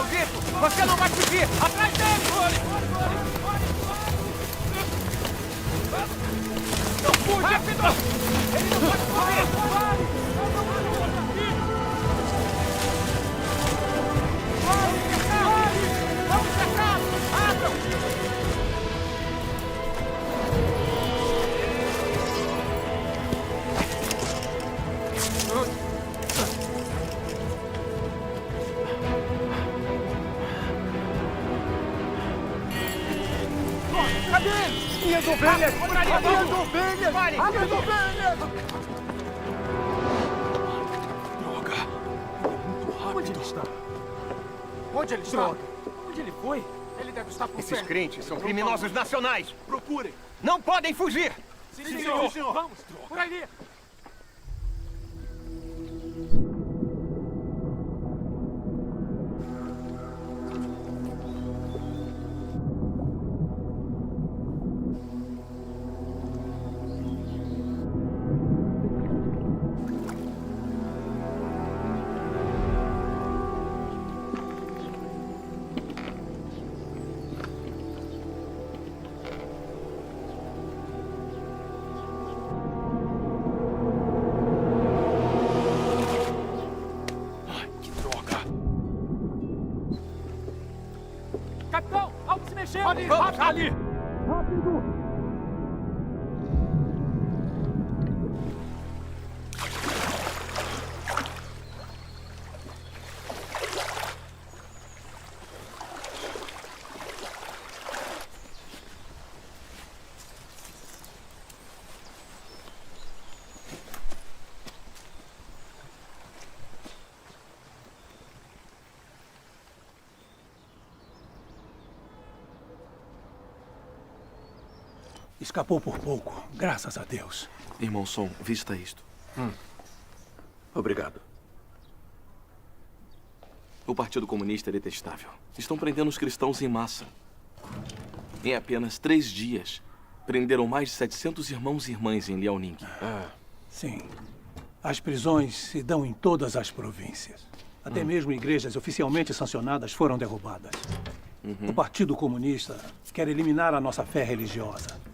maldito! Você não vai fugir! Atrás dele! Não fuja! Rápido! Ele não pode correr! Vamos cercar! Abram! Cadê ele? Minhas ovelhas! Minhas ovelhas! Minhas ovelhas! Droga! Muito rápido. Onde ele está? Onde ele está? Onde ele foi? Ele deve estar por Esses perto. crentes são criminosos nacionais! Procurem! Não podem fugir! Sim, senhor. Vamos, por ali! Ai, que droga! Capitão, algo se mexeu! Ali, Vamos, ali. Escapou por pouco, graças a Deus. Irmão Som, vista isto. Obrigado. O Partido Comunista é detestável. Estão prendendo os cristãos em massa. Em apenas 3 dias, prenderam mais de 700 irmãos e irmãs em Liaoning. Sim. As prisões se dão em todas as províncias. Até mesmo igrejas oficialmente sancionadas foram derrubadas. O Partido Comunista quer eliminar a nossa fé religiosa.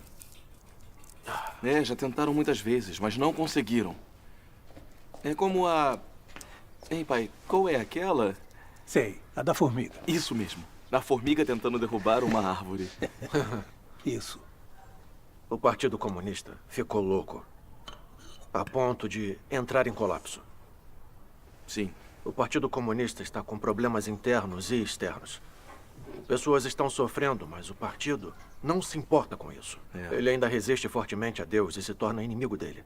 Já tentaram muitas vezes, mas não conseguiram. É como a... Hein, pai, qual é aquela? Sei, a da formiga. Isso mesmo. A formiga tentando derrubar uma árvore. Isso. O Partido Comunista ficou louco. A ponto de entrar em colapso. Sim. O Partido Comunista está com problemas internos e externos. Pessoas estão sofrendo, mas o partido não se importa com isso. Ele ainda resiste fortemente a Deus e se torna inimigo dele.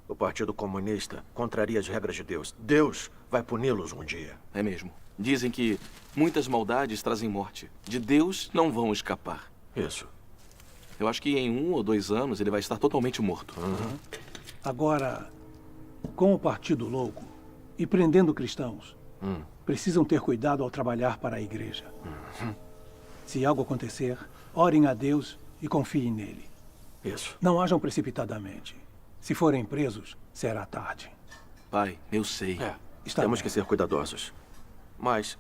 O Partido Comunista contraria as regras de Deus. Deus vai puni-los um dia. É mesmo. Dizem que muitas maldades trazem morte. De Deus não vão escapar. Isso. Eu acho que em 1 ou 2 anos ele vai estar totalmente morto. Agora, com o Partido Louco e prendendo cristãos, precisam ter cuidado ao trabalhar para a igreja. Se algo acontecer, orem a Deus e confiem nele. Isso. Não ajam precipitadamente. Se forem presos, será tarde. Pai, eu sei. Temos bem. que ser cuidadosos. Mas,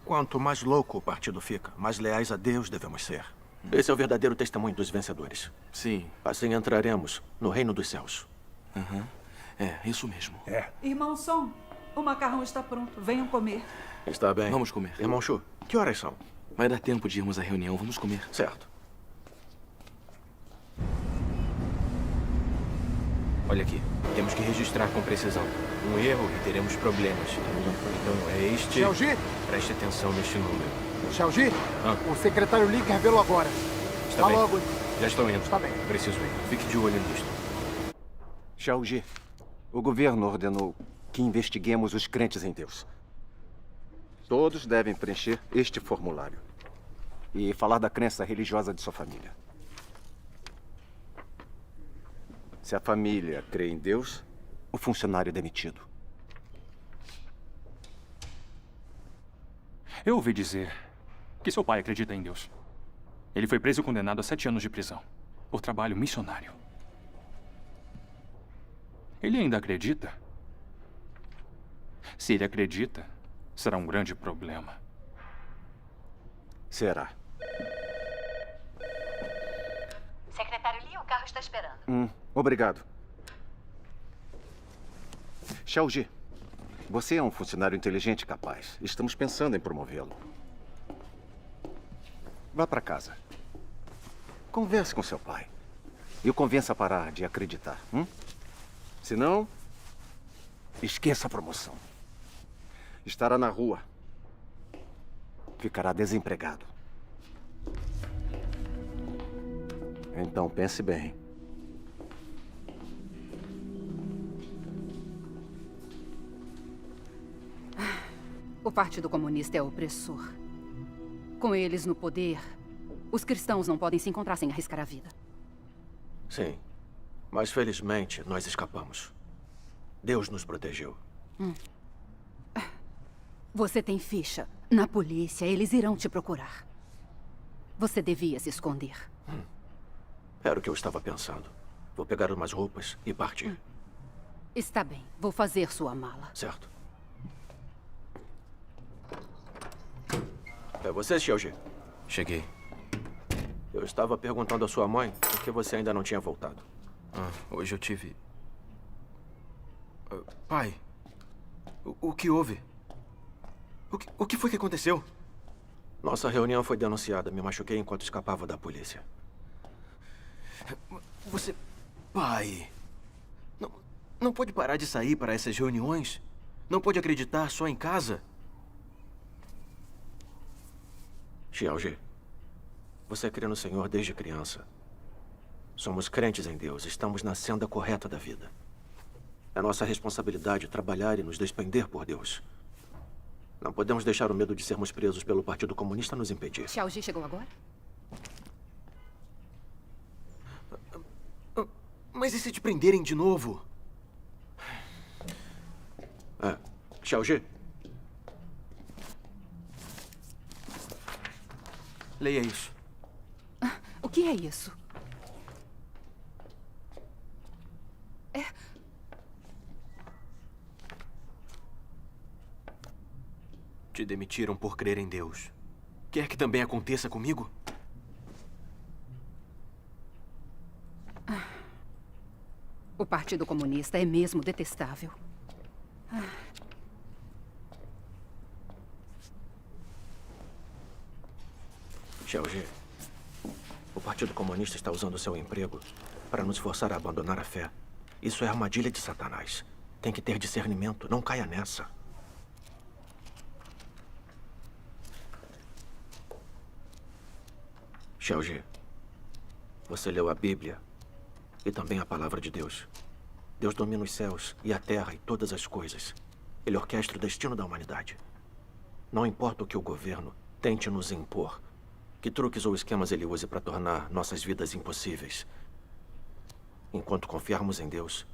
quanto mais louco o partido fica, mais leais a Deus devemos ser. Esse é o verdadeiro testemunho dos vencedores. Sim. Assim entraremos no reino dos céus. É, isso mesmo. Irmão Som, o macarrão está pronto. Venham comer. Está bem. Vamos comer. Irmão Chu, que horas são? Vai dar tempo de irmos à reunião. Vamos comer. Certo. Olha aqui, temos que registrar com precisão. Um erro e teremos problemas. Então é este... Xiaoji? Preste atenção neste número. Xiaoji? O secretário Li revelou agora. Está bem. logo. Já estão indo. Está bem. Preciso ir. Fique de olho nisto. Xiaoji, o governo ordenou que investiguemos os crentes em Deus. Todos devem preencher este formulário e falar da crença religiosa de sua família. Se a família crê em Deus, o funcionário é demitido. Eu ouvi dizer que seu pai acredita em Deus. Ele foi preso e condenado a 7 anos de prisão por trabalho missionário. Ele ainda acredita? Se ele acredita, será um grande problema. Será. Secretário Lee, o carro está esperando. Obrigado. Xiaoji, você é um funcionário inteligente e capaz. Estamos pensando em promovê-lo. Vá para casa. Converse com seu pai. E o convença a parar de acreditar. Se não, esqueça a promoção. Estará na rua. Ficará desempregado. Então pense bem. O Partido Comunista é opressor. Com eles no poder, os cristãos não podem se encontrar sem arriscar a vida. Sim, mas felizmente nós escapamos. Deus nos protegeu. Você tem ficha. Na polícia, eles irão te procurar. Você devia se esconder. Era o que eu estava pensando. Vou pegar umas roupas e partir. Está bem, vou fazer sua mala. Certo. É você, Xiaoji? Cheguei. Eu estava perguntando à sua mãe por que você ainda não tinha voltado. Hoje eu tive... Pai, o que houve? O que foi que aconteceu? Nossa reunião foi denunciada. Me machuquei enquanto escapava da polícia. Você... Pai... Não pode parar de sair para essas reuniões? Não pode acreditar só em casa? Xiaoji, você crê no Senhor desde criança. Somos crentes em Deus. Estamos na senda correta da vida. É nossa responsabilidade trabalhar e nos despender por Deus. Não podemos deixar o medo de sermos presos pelo Partido Comunista nos impedir. Xiaoji chegou agora? Mas e se te prenderem de novo? Xiaoji? Leia isso. O que é isso? Te demitiram por crer em Deus. Quer que também aconteça comigo? O Partido Comunista é mesmo detestável. Xiaoji, o Partido Comunista está usando seu emprego para nos forçar a abandonar a fé. Isso é armadilha de Satanás. Tem que ter discernimento. Não caia nessa. Xiaoji, você leu a Bíblia e também a Palavra de Deus. Deus domina os céus e a terra e todas as coisas. Ele orquestra o destino da humanidade. Não importa o que o governo tente nos impor, que truques ou esquemas ele use para tornar nossas vidas impossíveis. Enquanto confiarmos em Deus,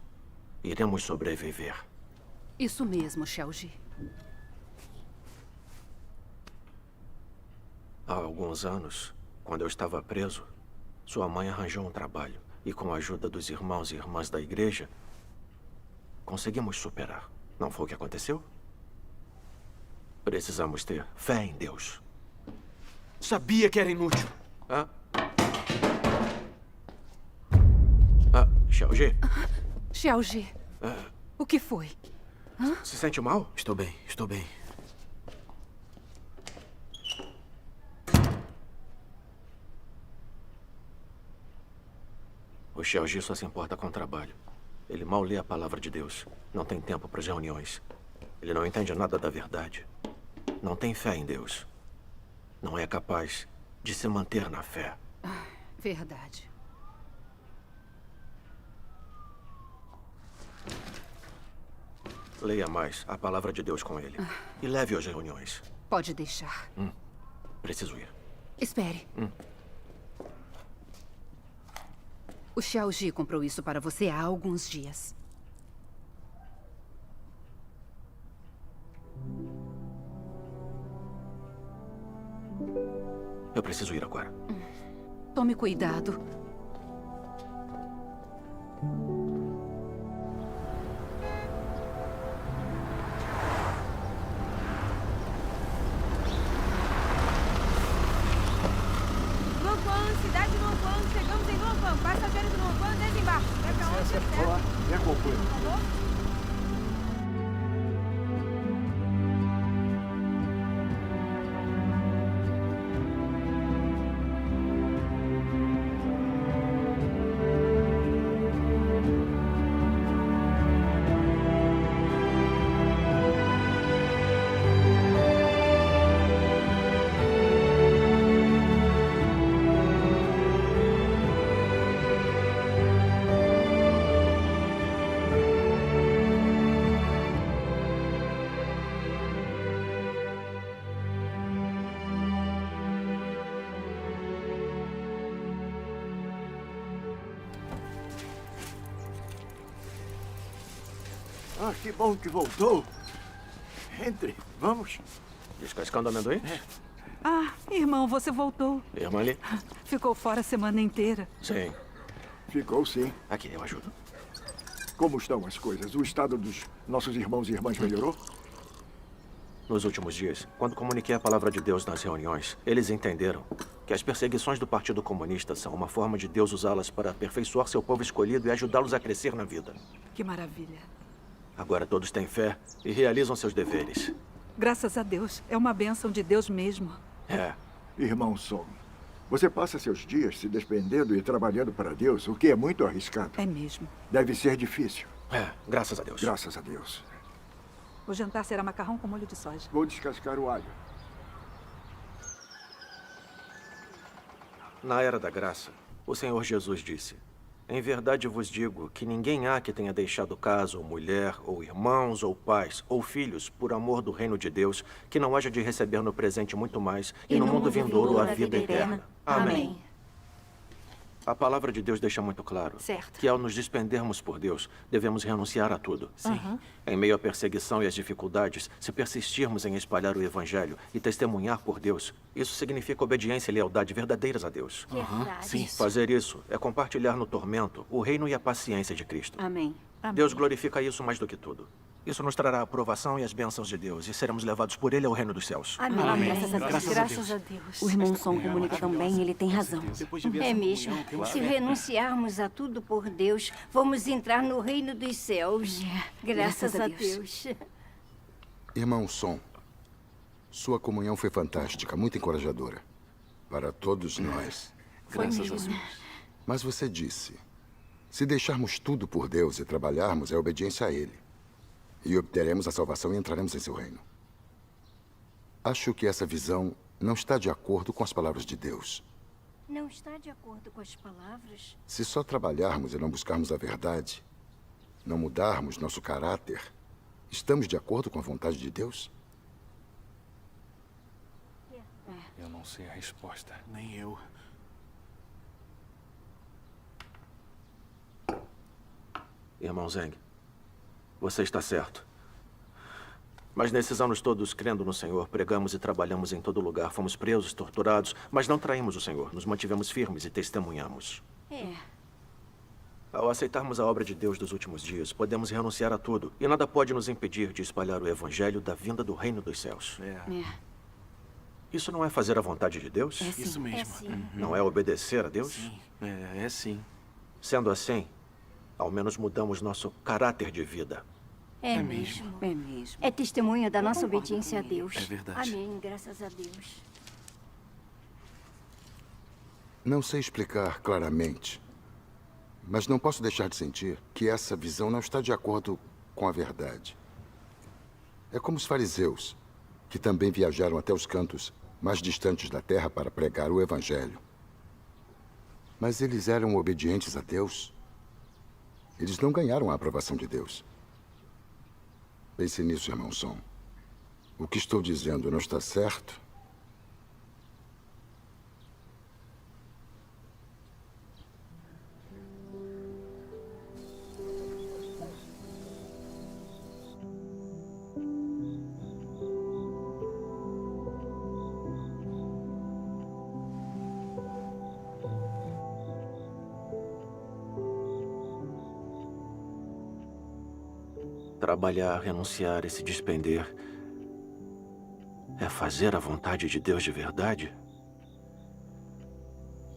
iremos sobreviver. Isso mesmo, Xiaoji. Há alguns anos, quando eu estava preso, sua mãe arranjou um trabalho e, com a ajuda dos irmãos e irmãs da igreja, conseguimos superar. Não foi o que aconteceu? Precisamos ter fé em Deus. Sabia que era inútil. Xiaoji? Xiaoji, o que foi? Se sente mal? Estou bem, estou bem. O Xiaoji só se importa com o trabalho. Ele mal lê a palavra de Deus. Não tem tempo para as reuniões. Ele não entende nada da verdade. Não tem fé em Deus. Não é capaz de se manter na fé. Verdade. Leia mais a palavra de Deus com ele. E leve-o às reuniões. Pode deixar. Preciso ir. Espere. O Xiaoji comprou isso para você há alguns dias. Eu preciso ir agora. Tome cuidado. Ah, que bom que voltou. Entre, vamos. Descascando amendoim? Ah, irmão, você voltou. Irmã ali? Ficou fora a semana inteira. Sim. Ficou sim. Aqui, eu ajudo. Como estão as coisas? O estado dos nossos irmãos e irmãs melhorou? Nos últimos dias, quando comuniquei a palavra de Deus nas reuniões, eles entenderam que as perseguições do Partido Comunista são uma forma de Deus usá-las para aperfeiçoar seu povo escolhido e ajudá-los a crescer na vida. Que maravilha. Agora todos têm fé e realizam seus deveres. Graças a Deus. É uma bênção de Deus mesmo. É. Irmão Som, você passa seus dias se despendendo e trabalhando para Deus, o que é muito arriscado. É mesmo. Deve ser difícil. É, graças a Deus. Graças a Deus. O jantar será macarrão com molho de soja. Vou descascar o alho. Na era da graça, o Senhor Jesus disse: em verdade vos digo que ninguém há que tenha deixado casa, ou mulher, ou irmãos, ou pais, ou filhos, por amor do reino de Deus, que não haja de receber no presente muito mais, e no mundo vindouro a vida eterna. Amém. A palavra de Deus deixa muito claro que ao nos despendermos por Deus, devemos renunciar a tudo. Sim. Em meio à perseguição e às dificuldades, se persistirmos em espalhar o Evangelho e testemunhar por Deus, isso significa obediência e lealdade verdadeiras a Deus. Verdade. Sim. Fazer isso é compartilhar no tormento o reino e a paciência de Cristo. Amém. Deus glorifica isso mais do que tudo. Isso nos trará a aprovação e as bênçãos de Deus, e seremos levados por Ele ao reino dos céus. Amém. Graças a Deus. O irmão Som comunica tão bem, ele tem razão. É mesmo. Se renunciarmos a tudo por Deus, vamos entrar no reino dos céus. Graças a Deus. Irmão Som, sua comunhão foi fantástica, muito encorajadora. Para todos nós. Graças a Deus. Mas você disse, se deixarmos tudo por Deus e trabalharmos, é obediência a Ele. E obteremos a salvação e entraremos em seu reino. Acho que essa visão não está de acordo com as palavras de Deus. Não está de acordo com as palavras? Se só trabalharmos e não buscarmos a verdade, não mudarmos nosso caráter, estamos de acordo com a vontade de Deus? Eu não sei a resposta. Nem eu. Irmão Zeng, você está certo. Mas nesses anos todos, crendo no Senhor, pregamos e trabalhamos em todo lugar. Fomos presos, torturados, mas não traímos o Senhor. Nos mantivemos firmes e testemunhamos. Ao aceitarmos a obra de Deus dos últimos dias, podemos renunciar a tudo. E nada pode nos impedir de espalhar o Evangelho da vinda do reino dos céus. Isso não é fazer a vontade de Deus? É sim. Isso mesmo. É sim. Não é obedecer a Deus? Sim. É sim. Sendo assim, ao menos mudamos nosso caráter de vida. É mesmo. É mesmo. É testemunho da nossa obediência a Deus. É verdade. Amém, graças a Deus. Não sei explicar claramente, mas não posso deixar de sentir que essa visão não está de acordo com a verdade. É como os fariseus, que também viajaram até os cantos mais distantes da terra para pregar o Evangelho. Mas eles eram obedientes a Deus. Eles não ganharam a aprovação de Deus. Pense nisso, irmão Som. O que estou dizendo não está certo? Trabalhar, renunciar e se despender é fazer a vontade de Deus de verdade?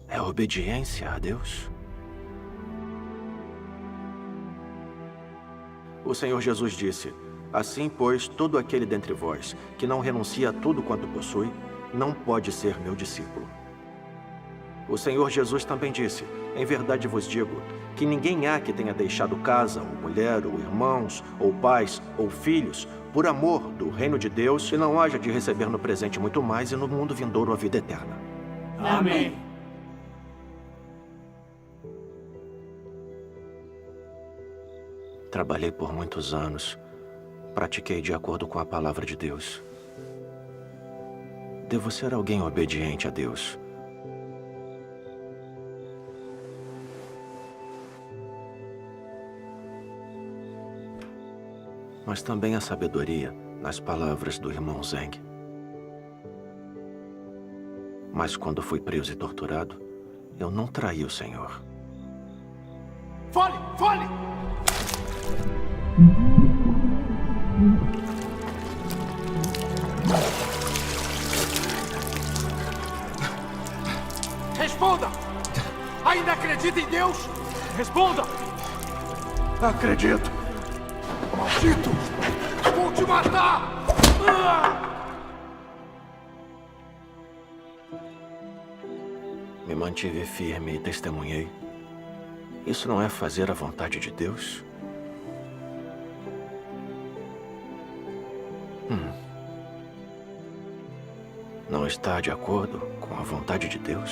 É obediência a Deus? O Senhor Jesus disse: assim, pois, todo aquele dentre vós que não renuncia a tudo quanto possui, não pode ser meu discípulo. O Senhor Jesus também disse: em verdade vos digo, que ninguém há que tenha deixado casa, ou mulher, ou irmãos, ou pais, ou filhos, por amor do reino de Deus, que não haja de receber no presente muito mais e no mundo vindouro a vida eterna. Amém. Trabalhei por muitos anos, pratiquei de acordo com a palavra de Deus. Devo ser alguém obediente a Deus. mas também a sabedoria nas palavras do irmão Zeng. Mas quando fui preso e torturado, eu não traí o Senhor. Fale! Fale! Responda! Ainda acredita em Deus? Responda! Acredito. Maldito! Vou te matar! Me mantive firme e testemunhei. Isso não é fazer a vontade de Deus? Não está de acordo com a vontade de Deus?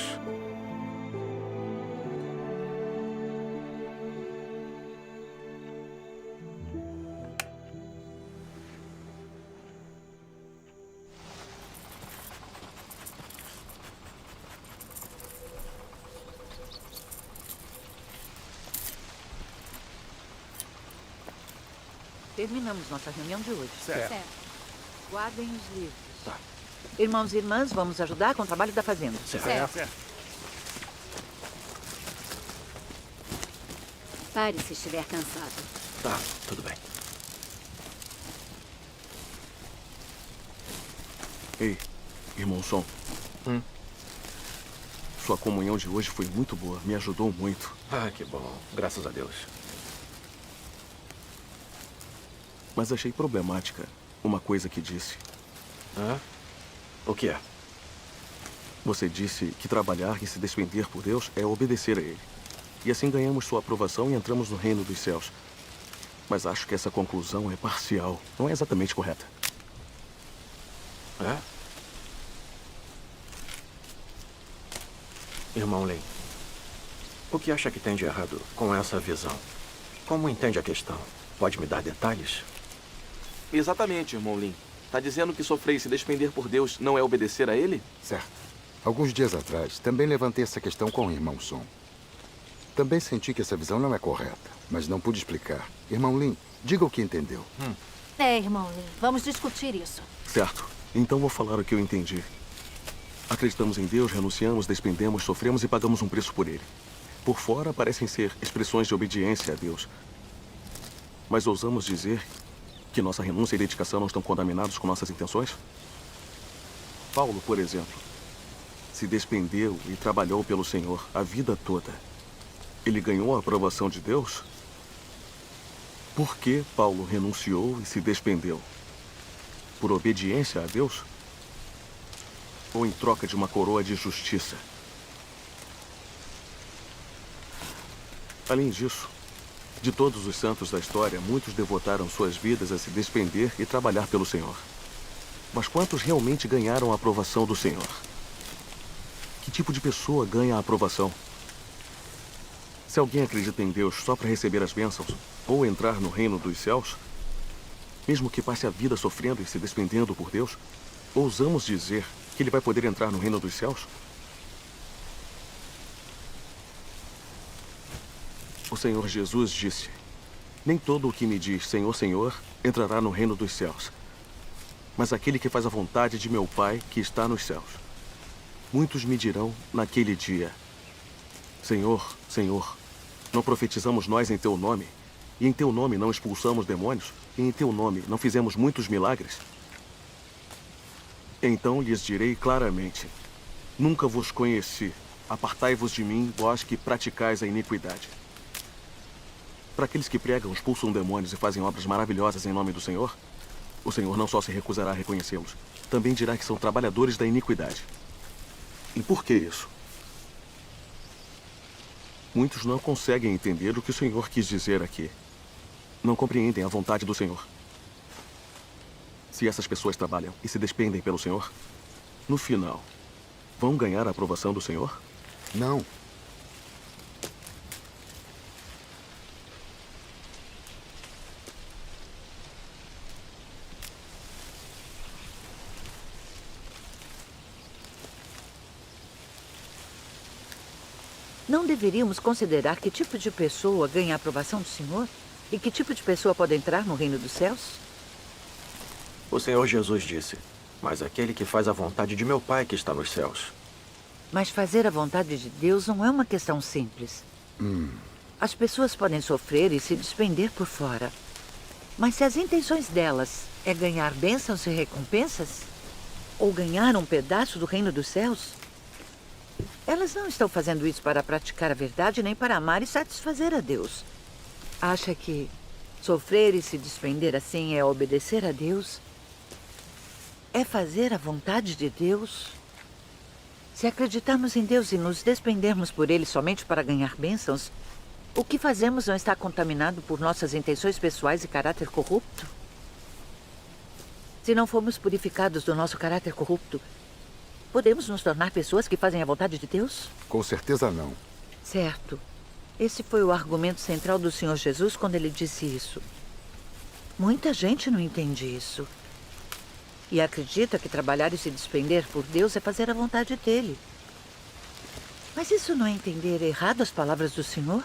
Terminamos nossa reunião de hoje. Certo. Guardem os livros. Tá. Irmãos e irmãs, vamos ajudar com o trabalho da fazenda. Certo. Pare se estiver cansado. Tá, tudo bem. Ei, irmão Som. Sua comunhão de hoje foi muito boa. Me ajudou muito. Ah, que bom. Graças a Deus. Mas achei problemática uma coisa que disse. O que é? Você disse que trabalhar e se despender por Deus é obedecer a Ele. E assim ganhamos sua aprovação e entramos no reino dos céus. Mas acho que essa conclusão é parcial. Não é exatamente correta. É? Irmão Lin, o que acha que tem de errado com essa visão? Como entende a questão? Pode me dar detalhes? Exatamente, irmão Lin. Tá dizendo que sofrer e se despender por Deus não é obedecer a Ele? Certo. Alguns dias atrás, também levantei essa questão com o irmão Som. Também senti que essa visão não é correta, mas não pude explicar. Irmão Lin, diga o que entendeu. Irmão Lin, vamos discutir isso. Certo. Então vou falar o que eu entendi. Acreditamos em Deus, renunciamos, despendemos, sofremos e pagamos um preço por Ele. Por fora parecem ser expressões de obediência a Deus. Mas ousamos dizer que nossa renúncia e dedicação não estão contaminados com nossas intenções? Paulo, por exemplo, se despendeu e trabalhou pelo Senhor a vida toda. Ele ganhou a aprovação de Deus? Por que Paulo renunciou e se despendeu? Por obediência a Deus? Ou em troca de uma coroa de justiça? Além disso, de todos os santos da história, muitos devotaram suas vidas a se despender e trabalhar pelo Senhor. Mas quantos realmente ganharam a aprovação do Senhor? Que tipo de pessoa ganha a aprovação? Se alguém acredita em Deus só para receber as bênçãos ou entrar no reino dos céus, mesmo que passe a vida sofrendo e se despendendo por Deus, ousamos dizer que ele vai poder entrar no reino dos céus? O Senhor Jesus disse: nem todo o que me diz Senhor, Senhor, entrará no reino dos céus, mas aquele que faz a vontade de meu Pai que está nos céus. Muitos me dirão naquele dia: Senhor, Senhor, não profetizamos nós em teu nome, e em teu nome não expulsamos demônios, e em teu nome não fizemos muitos milagres? Então lhes direi claramente: nunca vos conheci. Apartai-vos de mim, vós que praticais a iniquidade. Para aqueles que pregam, expulsam demônios e fazem obras maravilhosas em nome do Senhor, o Senhor não só se recusará a reconhecê-los, também dirá que são trabalhadores da iniquidade. E por que isso? Muitos não conseguem entender o que o Senhor quis dizer aqui. Não compreendem a vontade do Senhor. Se essas pessoas trabalham e se despendem pelo Senhor, no final, vão ganhar a aprovação do Senhor? Não. Não deveríamos considerar que tipo de pessoa ganha a aprovação do Senhor? E que tipo de pessoa pode entrar no reino dos céus? O Senhor Jesus disse: mas aquele que faz a vontade de meu Pai que está nos céus. Mas fazer a vontade de Deus não é uma questão simples. As pessoas podem sofrer e se despender por fora. Mas se as intenções delas é ganhar bênçãos e recompensas, ou ganhar um pedaço do reino dos céus, elas não estão fazendo isso para praticar a verdade nem para amar e satisfazer a Deus. Acha que sofrer e se despender assim é obedecer a Deus? É fazer a vontade de Deus? Se acreditarmos em Deus e nos despendermos por Ele somente para ganhar bênçãos, o que fazemos não está contaminado por nossas intenções pessoais e caráter corrupto? Se não formos purificados do nosso caráter corrupto, podemos nos tornar pessoas que fazem a vontade de Deus? Com certeza não. Certo. Esse foi o argumento central do Senhor Jesus quando ele disse isso. Muita gente não entende isso. E acredita que trabalhar e se despender por Deus é fazer a vontade dele. Mas isso não é entender errado as palavras do Senhor?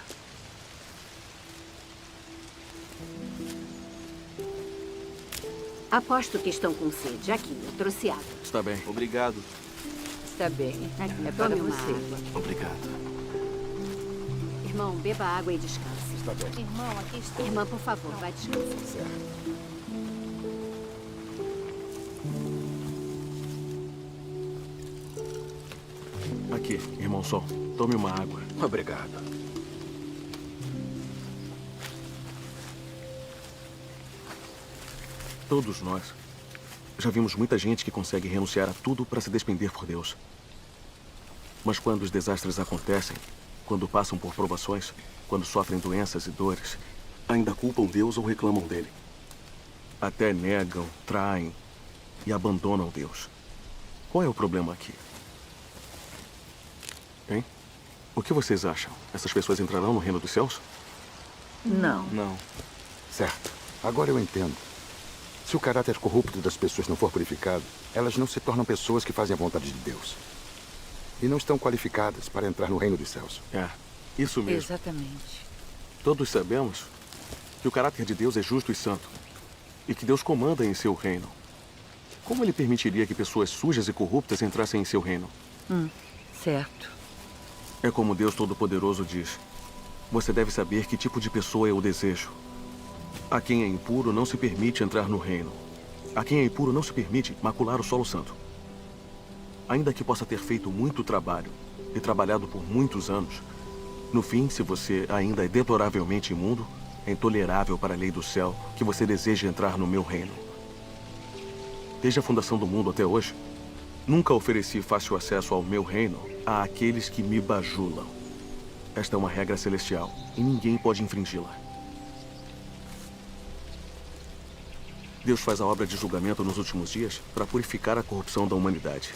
Aposto que estão com sede. Aqui, eu trouxe água. Está bem. Obrigado. Está bem. Aqui, É para tome uma você. água. Obrigado. Irmão, beba água e descanse. Está bem. Irmão, aqui está. Irmã, por favor, vai descansar. Certo. Aqui, irmão Sol. Tome uma água. Obrigado. Todos nós já vimos muita gente que consegue renunciar a tudo para se despender por Deus. Mas quando os desastres acontecem, quando passam por provações, quando sofrem doenças e dores, ainda culpam Deus ou reclamam dele. Até negam, traem e abandonam Deus. Qual é o problema aqui? Hein? O que vocês acham? Essas pessoas entrarão no reino dos céus? Não. Não. Certo. Agora eu entendo. Se o caráter corrupto das pessoas não for purificado, elas não se tornam pessoas que fazem a vontade de Deus. E não estão qualificadas para entrar no reino dos céus. É, isso mesmo. Exatamente. Todos sabemos que o caráter de Deus é justo e santo. E que Deus comanda em seu reino. Como ele permitiria que pessoas sujas e corruptas entrassem em seu reino? Certo. É como Deus Todo-Poderoso diz. Você deve saber que tipo de pessoa eu desejo. A quem é impuro não se permite entrar no reino. A quem é impuro não se permite macular o solo santo. Ainda que possa ter feito muito trabalho e trabalhado por muitos anos, no fim, se você ainda é deploravelmente imundo, é intolerável para a lei do céu que você deseje entrar no meu reino. Desde a fundação do mundo até hoje, nunca ofereci fácil acesso ao meu reino a aqueles que me bajulam. Esta é uma regra celestial e ninguém pode infringi-la. Deus faz a obra de julgamento nos últimos dias para purificar a corrupção da humanidade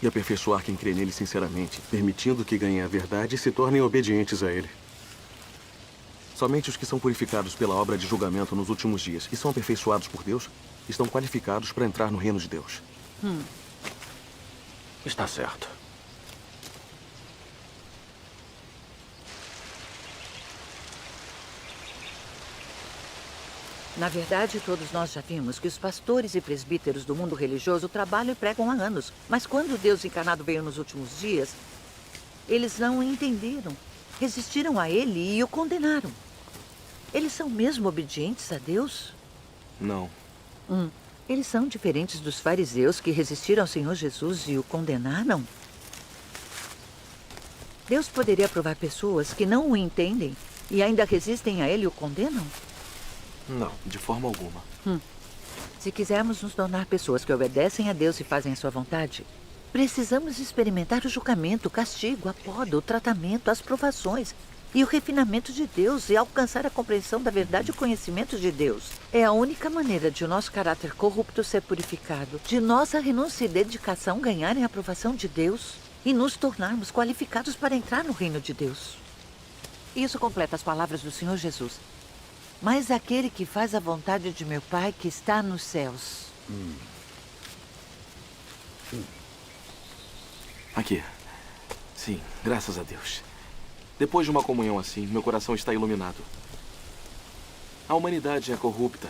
e aperfeiçoar quem crê nele sinceramente, permitindo que ganhem a verdade e se tornem obedientes a ele. Somente os que são purificados pela obra de julgamento nos últimos dias e são aperfeiçoados por Deus estão qualificados para entrar no reino de Deus. Está certo. Na verdade, todos nós já vimos que os pastores e presbíteros do mundo religioso trabalham e pregam há anos. Mas quando Deus encarnado veio nos últimos dias, eles não o entenderam, resistiram a ele e o condenaram. Eles são mesmo obedientes a Deus? Não. Eles são diferentes dos fariseus que resistiram ao Senhor Jesus e o condenaram? Deus poderia aprovar pessoas que não o entendem e ainda resistem a ele e o condenam? Não, de forma alguma. Se quisermos nos tornar pessoas que obedecem a Deus e fazem a sua vontade, precisamos experimentar o julgamento, o castigo, a poda, o tratamento, as provações e o refinamento de Deus e alcançar a compreensão da verdade e o conhecimento de Deus. É a única maneira de o nosso caráter corrupto ser purificado, de nossa renúncia e dedicação ganharem a aprovação de Deus e nos tornarmos qualificados para entrar no reino de Deus. Isso completa as palavras do Senhor Jesus. Mas aquele que faz a vontade de meu Pai que está nos céus. Aqui. Sim, graças a Deus. Depois de uma comunhão assim, meu coração está iluminado. A humanidade é corrupta,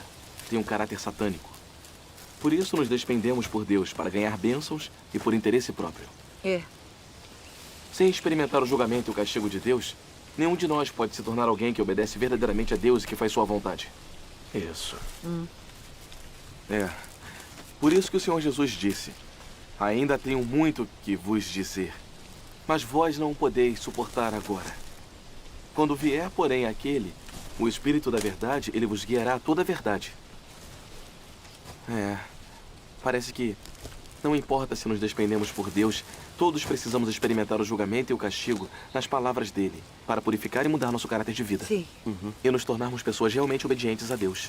tem um caráter satânico. Por isso nos despendemos por Deus, para ganhar bênçãos e por interesse próprio. É. Sem experimentar o julgamento e o castigo de Deus, nenhum de nós pode se tornar alguém que obedece verdadeiramente a Deus e que faz sua vontade. Isso. É. Por isso que o Senhor Jesus disse: ainda tenho muito que vos dizer, mas vós não podeis suportar agora. Quando vier, porém, aquele, o Espírito da Verdade, ele vos guiará a toda a verdade. Parece que não importa se nos despendemos por Deus, todos precisamos experimentar o julgamento e o castigo nas palavras dele, para purificar e mudar nosso caráter de vida. Sim. E nos tornarmos pessoas realmente obedientes a Deus.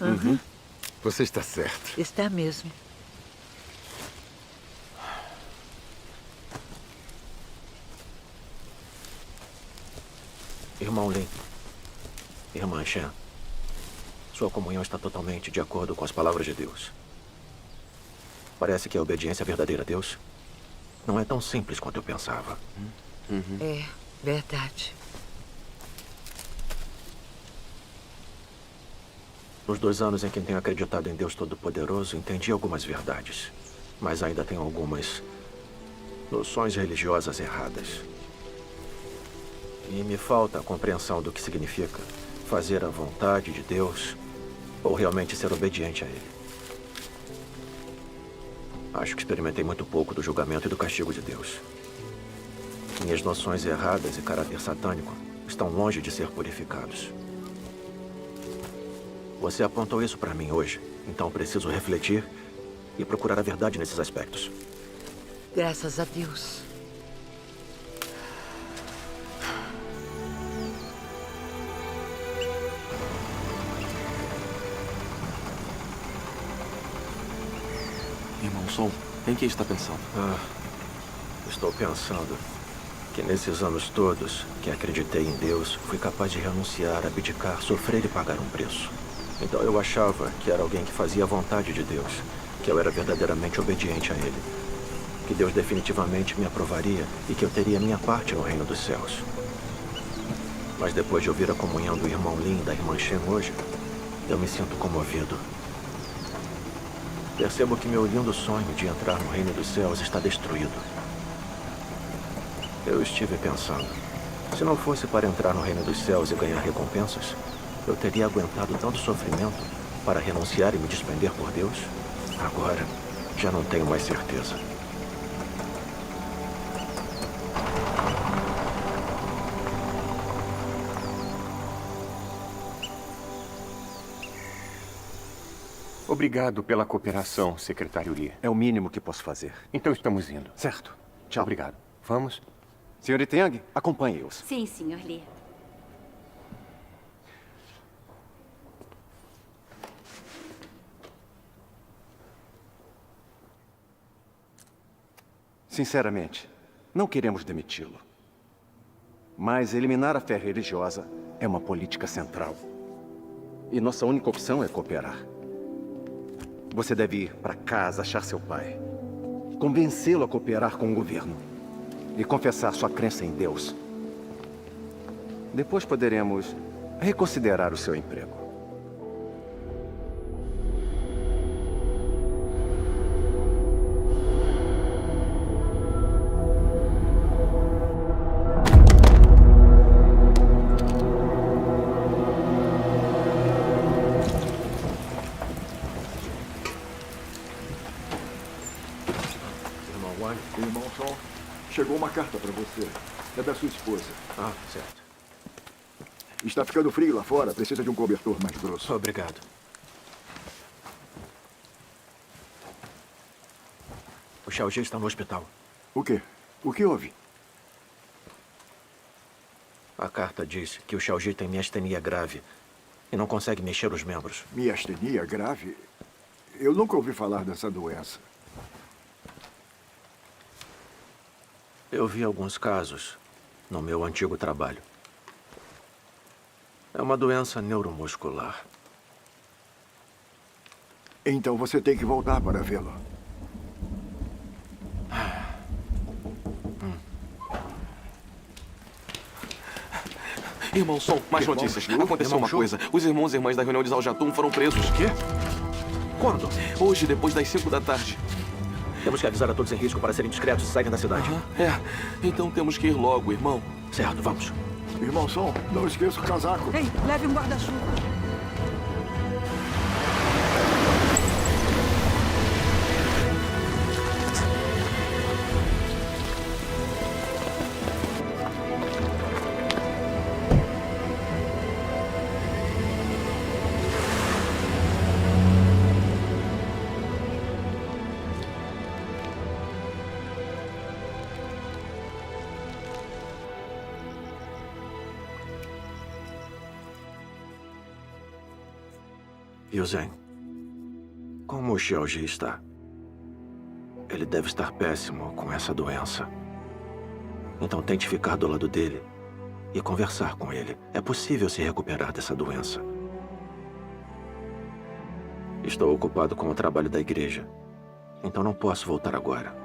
Você está certo. Está mesmo. Irmão Lin, irmã Shen, sua comunhão está totalmente de acordo com as palavras de Deus. Parece que a obediência verdadeira a Deus não é tão simples quanto eu pensava. É verdade. Nos 2 anos em que tenho acreditado em Deus Todo-Poderoso, entendi algumas verdades, mas ainda tenho algumas noções religiosas erradas. E me falta a compreensão do que significa fazer a vontade de Deus ou realmente ser obediente a Ele. Acho que experimentei muito pouco do julgamento e do castigo de Deus. Minhas noções erradas e caráter satânico estão longe de ser purificados. Você apontou isso para mim hoje, então preciso refletir e procurar a verdade nesses aspectos. Graças a Deus. Irmão Sol, em que está pensando? Estou pensando que nesses anos todos que acreditei em Deus, fui capaz de renunciar, abdicar, sofrer e pagar um preço. Então eu achava que era alguém que fazia a vontade de Deus, que eu era verdadeiramente obediente a Ele, que Deus definitivamente me aprovaria e que eu teria minha parte no reino dos céus. Mas depois de ouvir a comunhão do irmão Lin e da irmã Shen hoje, eu me sinto comovido. Percebo que meu lindo sonho de entrar no reino dos céus está destruído. Eu estive pensando, se não fosse para entrar no reino dos céus e ganhar recompensas, eu teria aguentado tanto sofrimento para renunciar e me despender por Deus? Agora, já não tenho mais certeza. Obrigado pela cooperação, secretário Lee. É o mínimo que posso fazer. Então estamos indo. Certo. Tchau. Obrigado. Vamos? Senhorita Yang, acompanhe-os. Sim, Sr. Lee. Sinceramente, não queremos demiti-lo. Mas eliminar a fé religiosa é uma política central. E nossa única opção é cooperar. Você deve ir para casa achar seu pai. Convencê-lo a cooperar com o governo. E confessar sua crença em Deus. Depois poderemos reconsiderar o seu emprego. Irmão Sol, chegou uma carta para você. É da sua esposa. Ah, certo. Está ficando frio lá fora. Precisa de um cobertor mais grosso. Obrigado. O Xiaojie está no hospital. O quê? O que houve? A carta diz que o Xiaojie tem miastenia grave e não consegue mexer os membros. Miastenia grave? Eu nunca ouvi falar dessa doença. Eu vi alguns casos no meu antigo trabalho. É uma doença neuromuscular. Então você tem que voltar para vê-lo. Irmão Sol, mais Irmão notícias. Shu? Aconteceu Irmão uma Shu? coisa. Os irmãos e irmãs da reunião de Zaljatum foram presos. Quê? Quando? Hoje, depois das 5 da tarde. Temos que avisar a todos em risco para serem discretos e saírem da cidade. Então temos que ir logo, irmão. Certo, vamos. Irmão Som, não esqueça o casaco. Ei, leve um guarda-chuva. Yuzen, como o Xiaoji está? Ele deve estar péssimo com essa doença. Então tente ficar do lado dele e conversar com ele. É possível se recuperar dessa doença. Estou ocupado com o trabalho da igreja, então não posso voltar agora.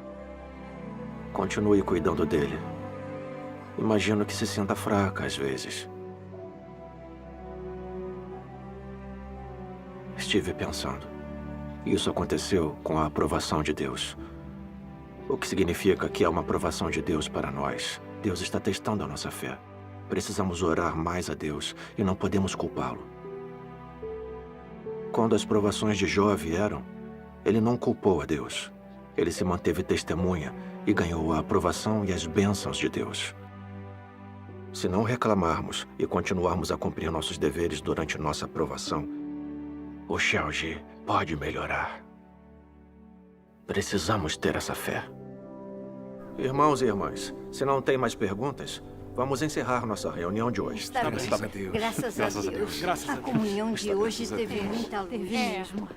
Continue cuidando dele. Imagino que se sinta fraca às vezes. Estive pensando. Isso aconteceu com a aprovação de Deus. O que significa que há uma aprovação de Deus para nós. Deus está testando a nossa fé. Precisamos orar mais a Deus e não podemos culpá-lo. Quando as provações de Jó vieram, ele não culpou a Deus. Ele se manteve testemunha e ganhou a aprovação e as bênçãos de Deus. Se não reclamarmos e continuarmos a cumprir nossos deveres durante nossa aprovação, o Xiaoji pode melhorar. Precisamos ter essa fé. Irmãos e irmãs, se não tem mais perguntas, vamos encerrar nossa reunião de hoje. Está bem. Graças a Deus. A comunhão de hoje teve muita luz mesmo.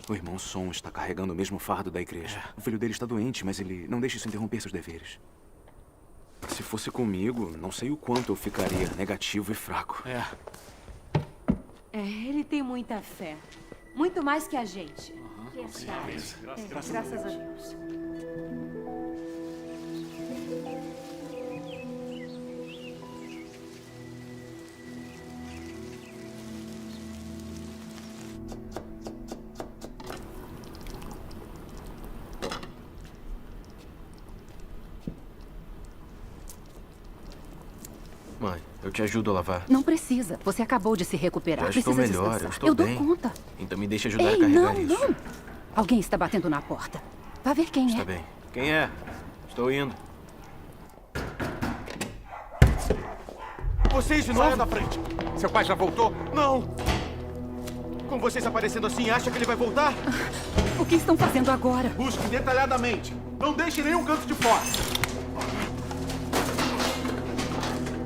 O irmão Som está carregando o mesmo fardo da igreja. O filho dele está doente, mas ele não deixa isso interromper seus deveres. Se fosse comigo, não sei o quanto eu ficaria negativo e fraco. Ele tem muita fé. Muito mais que a gente. Graças a Deus. Mãe, eu te ajudo a lavar. Não precisa. Você acabou de se recuperar. Já estou Precisa melhor, descansar. eu estou bem. bem. Dou conta. Então me deixa ajudar Ei, a carregar não, isso. não. Alguém está batendo na porta. Vá ver quem Está é. bem. Quem é? Estou indo. Vocês de novo? Saia da frente. Seu pai já voltou? Não! Com vocês aparecendo assim, acha que ele vai voltar? O que estão fazendo agora? Busque detalhadamente. Não deixe nenhum canto de fora.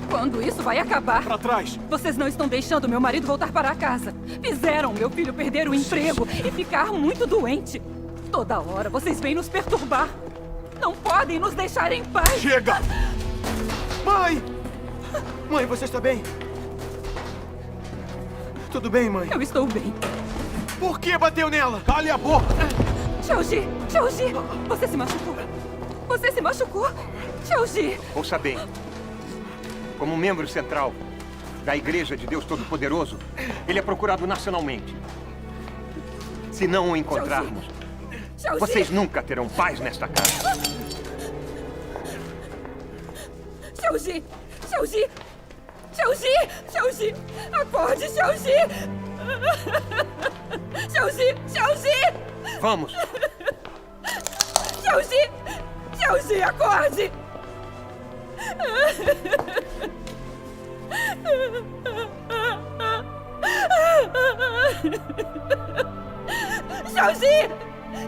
Quando isso vai acabar? Para trás. Vocês não estão deixando meu marido voltar para casa. Fizeram meu filho perder o emprego e ficar muito doente. Toda hora vocês vêm nos perturbar. Não podem nos deixar em paz. Chega! Mãe! Mãe, você está bem? Tudo bem, mãe? Eu estou bem. Por que bateu nela? Cale a boca! Xiaoji! Xiaoji! Você se machucou? Você se machucou? Xiaoji! Ouça bem. Como membro central da Igreja de Deus Todo-Poderoso, ele é procurado nacionalmente. Se não o encontrarmos, Xiaoji! vocês nunca terão paz nesta casa. Xiaoji! Xiaoji! Xiaoji! Xiaoji! Acorde, Xiaoji! Xiaoji! Xiaoji! Vamos! Xiaoji! Xiaoji, acorde! Xiaoji!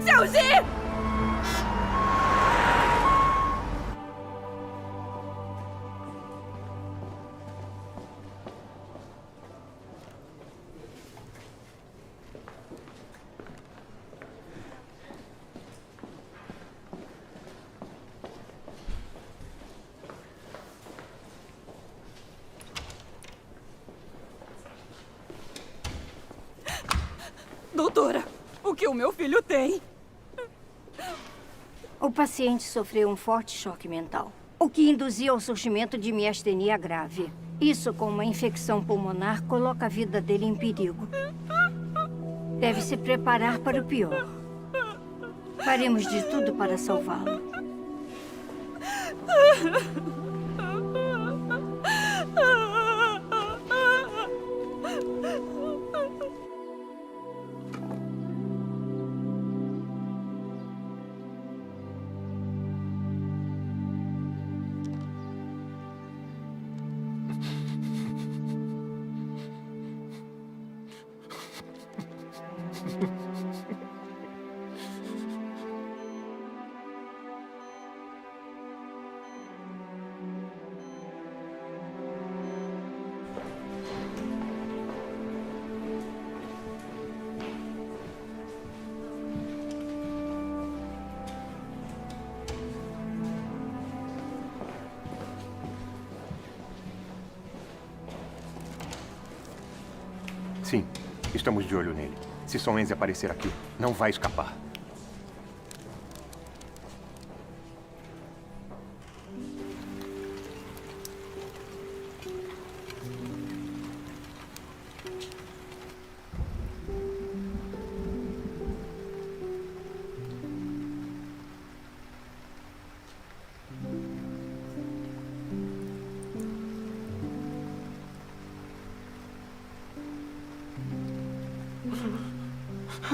Xiaoji! Doutora, o que o meu filho tem? O paciente sofreu um forte choque mental, o que induziu ao surgimento de miastenia grave. Isso, com uma infecção pulmonar, coloca a vida dele em perigo. Deve se preparar para o pior. Faremos de tudo para salvá-lo. Sim, estamos de olho nele. Se Song Enzi aparecer aqui, não vai escapar.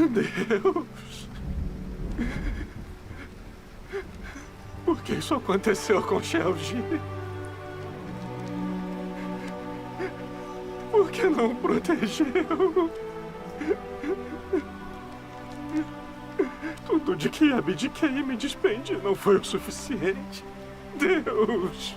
Deus. Por que isso aconteceu com Xiaoji? Por que não protegeu? Tudo de que abdiquei e me despendi não foi o suficiente. Deus.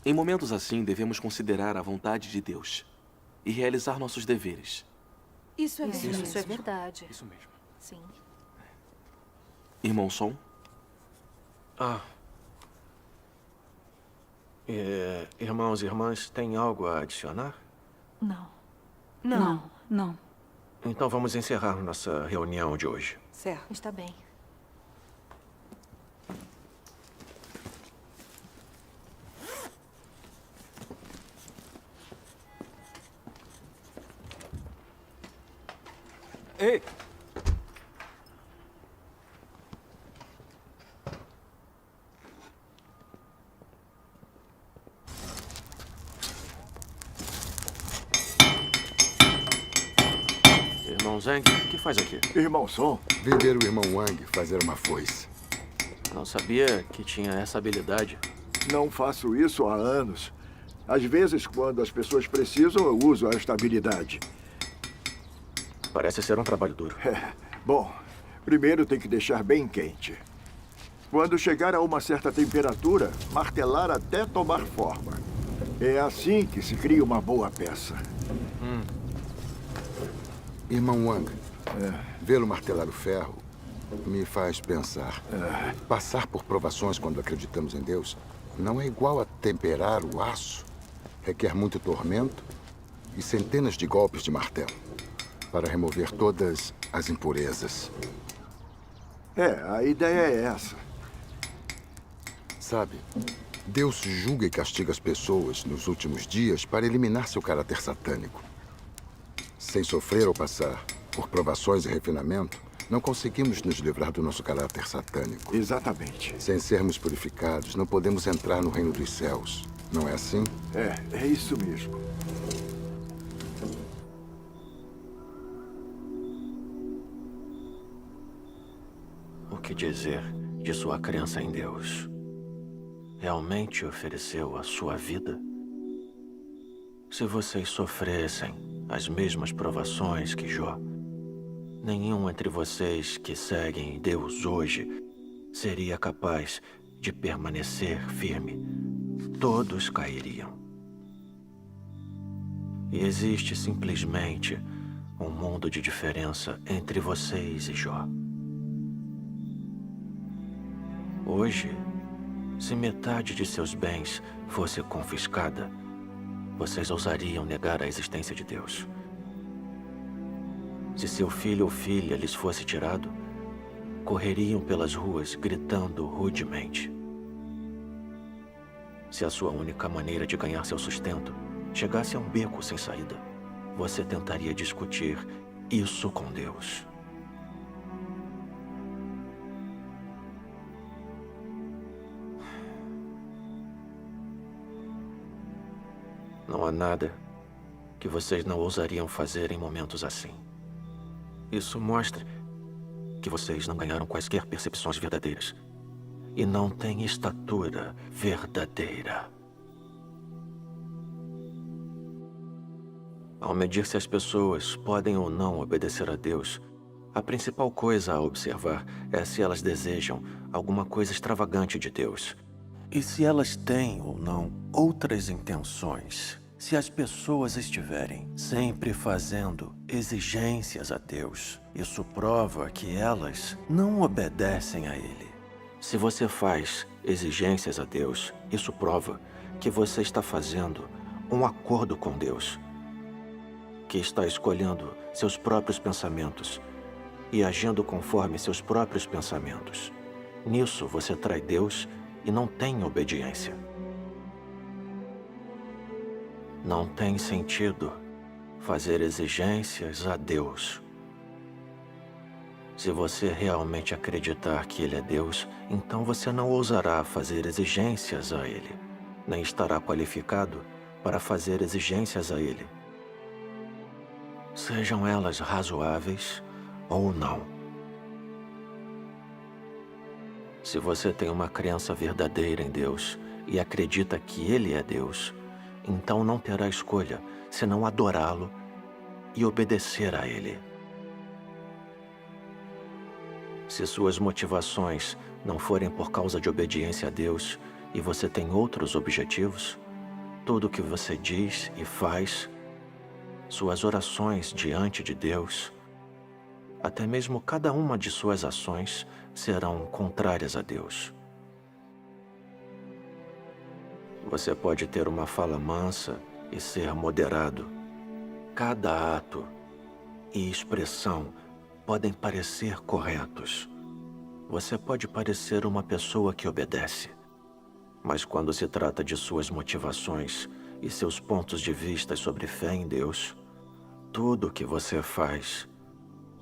Em momentos assim, devemos considerar a vontade de Deus e realizar nossos deveres. Isso é verdade. Isso é verdade. Isso mesmo. Sim. Irmão Song? Irmãos e irmãs, tem algo a adicionar? Não. Não. Então vamos encerrar nossa reunião de hoje. Certo. Está bem. Ei! Irmão Zhang, o que faz aqui? Irmão Song? Vender o irmão Wang fazer uma foice. Não sabia que tinha essa habilidade. Não faço isso há anos. Às vezes, quando as pessoas precisam, eu uso esta habilidade. Parece ser um trabalho duro. Bom, primeiro tem que deixar bem quente. Quando chegar a uma certa temperatura, martelar até tomar forma. É assim que se cria uma boa peça. Irmão Wang, vê-lo martelar o ferro me faz pensar. Passar por provações quando acreditamos em Deus não é igual a temperar o aço. Requer muito tormento e centenas de golpes de martelo para remover todas as impurezas. A ideia é essa. Sabe, Deus julga e castiga as pessoas nos últimos dias para eliminar seu caráter satânico. Sem sofrer ou passar por provações e refinamento, não conseguimos nos livrar do nosso caráter satânico. Exatamente. Sem sermos purificados, não podemos entrar no reino dos céus. Não é assim? É isso mesmo. O que dizer de sua crença em Deus? Realmente ofereceu a sua vida? Se vocês sofressem as mesmas provações que Jó, nenhum entre vocês que seguem Deus hoje seria capaz de permanecer firme. Todos cairiam. E existe simplesmente um mundo de diferença entre vocês e Jó. Hoje, se metade de seus bens fosse confiscada, vocês ousariam negar a existência de Deus. Se seu filho ou filha lhes fosse tirado, correriam pelas ruas gritando rudemente. Se a sua única maneira de ganhar seu sustento chegasse a um beco sem saída, você tentaria discutir isso com Deus. Não há nada que vocês não ousariam fazer em momentos assim. Isso mostra que vocês não ganharam quaisquer percepções verdadeiras e não têm estatura verdadeira. Ao medir se as pessoas podem ou não obedecer a Deus, a principal coisa a observar é se elas desejam alguma coisa extravagante de Deus. E se elas têm ou não outras intenções. Se as pessoas estiverem sempre fazendo exigências a Deus, isso prova que elas não obedecem a Ele. Se você faz exigências a Deus, isso prova que você está fazendo um acordo com Deus, que está escolhendo seus próprios pensamentos e agindo conforme seus próprios pensamentos. Nisso você trai Deus e não tem obediência. Não tem sentido fazer exigências a Deus. Se você realmente acreditar que Ele é Deus, então você não ousará fazer exigências a Ele, nem estará qualificado para fazer exigências a Ele, sejam elas razoáveis ou não. Se você tem uma crença verdadeira em Deus e acredita que Ele é Deus, então não terá escolha senão adorá-lo e obedecer a Ele. Se suas motivações não forem por causa de obediência a Deus e você tem outros objetivos, tudo o que você diz e faz, suas orações diante de Deus, até mesmo cada uma de suas ações serão contrárias a Deus. Você pode ter uma fala mansa e ser moderado. Cada ato e expressão podem parecer corretos. Você pode parecer uma pessoa que obedece. Mas quando se trata de suas motivações e seus pontos de vista sobre fé em Deus, tudo o que você faz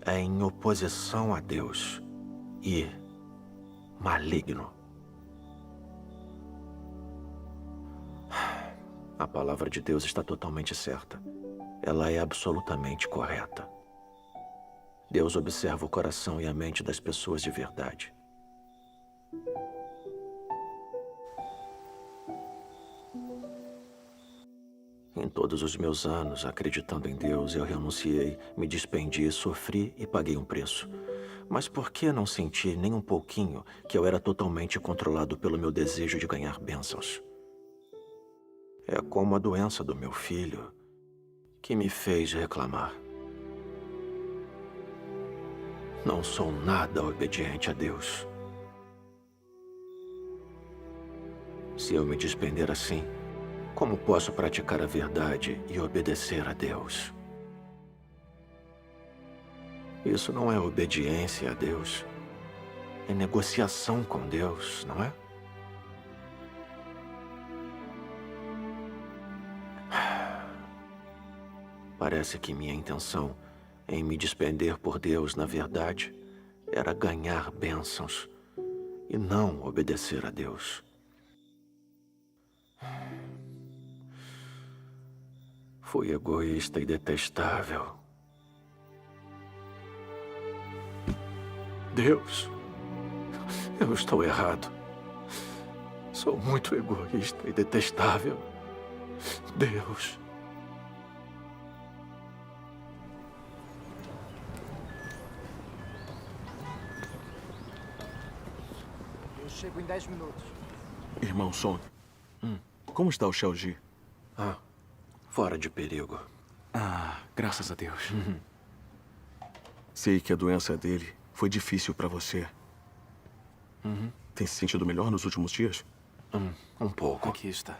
é em oposição a Deus e maligno. A palavra de Deus está totalmente certa. Ela é absolutamente correta. Deus observa o coração e a mente das pessoas de verdade. Em todos os meus anos, acreditando em Deus, eu renunciei, me despendi, sofri e paguei um preço. Mas por que não senti nem um pouquinho que eu era totalmente controlado pelo meu desejo de ganhar bênçãos? É como a doença do meu filho que me fez reclamar. Não sou nada obediente a Deus. Se eu me despender assim, como posso praticar a verdade e obedecer a Deus? Isso não é obediência a Deus. É negociação com Deus, não é? Parece que minha intenção em me despender por Deus, na verdade, era ganhar bênçãos e não obedecer a Deus. Fui egoísta e detestável. Deus, eu estou errado. Sou muito egoísta e detestável. Deus. Eu chego em 10 minutos. Irmão Son, como está o Xiaoji? Fora de perigo. Graças a Deus. Sei que a doença dele foi difícil para você. Tem se sentido melhor nos últimos dias? Um pouco. Aqui está.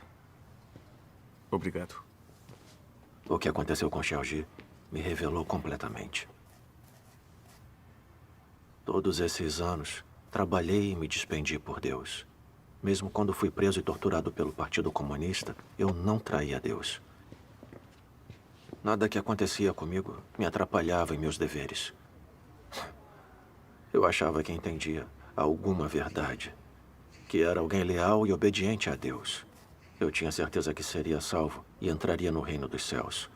Obrigado. O que aconteceu com Xiaoji me revelou completamente. Todos esses anos, trabalhei e me despendi por Deus. Mesmo quando fui preso e torturado pelo Partido Comunista, eu não traí a Deus. Nada que acontecia comigo me atrapalhava em meus deveres. Eu achava que entendia alguma verdade, que era alguém leal e obediente a Deus. Eu tinha certeza que seria salvo e entraria no reino dos céus.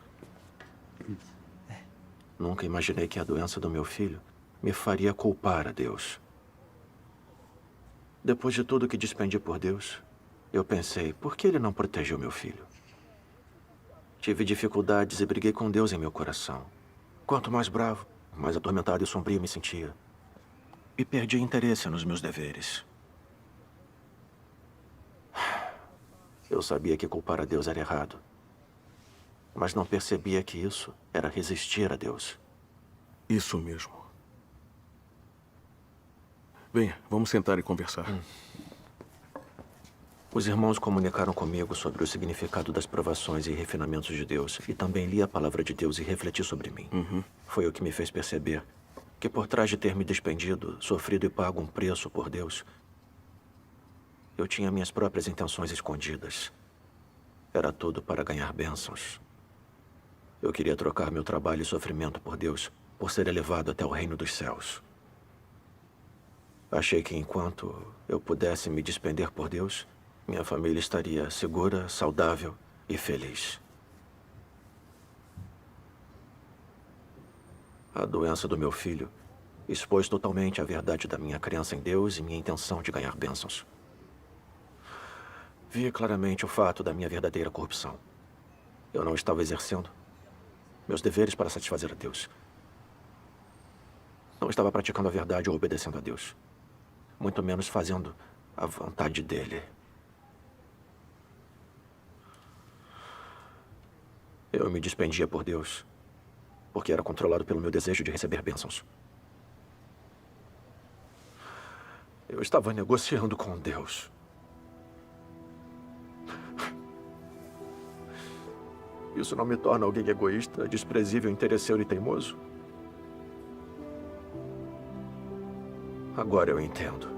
Nunca imaginei que a doença do meu filho me faria culpar a Deus. Depois de tudo que despendi por Deus, eu pensei, por que ele não protegeu meu filho? Tive dificuldades e briguei com Deus em meu coração. Quanto mais bravo, mais atormentado e sombrio me sentia. E perdi interesse nos meus deveres. Eu sabia que culpar a Deus era errado. Mas não percebia que isso era resistir a Deus. Isso mesmo. Venha, vamos sentar e conversar. Os irmãos comunicaram comigo sobre o significado das provações e refinamentos de Deus. E também li a palavra de Deus e refleti sobre mim. Foi o que me fez perceber que por trás de ter me despendido, sofrido e pago um preço por Deus, eu tinha minhas próprias intenções escondidas. Era tudo para ganhar bênçãos. Eu queria trocar meu trabalho e sofrimento por Deus, por ser elevado até o reino dos céus. Achei que enquanto eu pudesse me despender por Deus, minha família estaria segura, saudável e feliz. A doença do meu filho expôs totalmente a verdade da minha crença em Deus e minha intenção de ganhar bênçãos. Vi claramente o fato da minha verdadeira corrupção. Eu não estava exercendo meus deveres para satisfazer a Deus. Não estava praticando a verdade ou obedecendo a Deus. Muito menos fazendo a vontade dele. Eu me despendia por Deus, porque era controlado pelo meu desejo de receber bênçãos. Eu estava negociando com Deus. Isso não me torna alguém egoísta, desprezível, interesseiro e teimoso? Agora eu entendo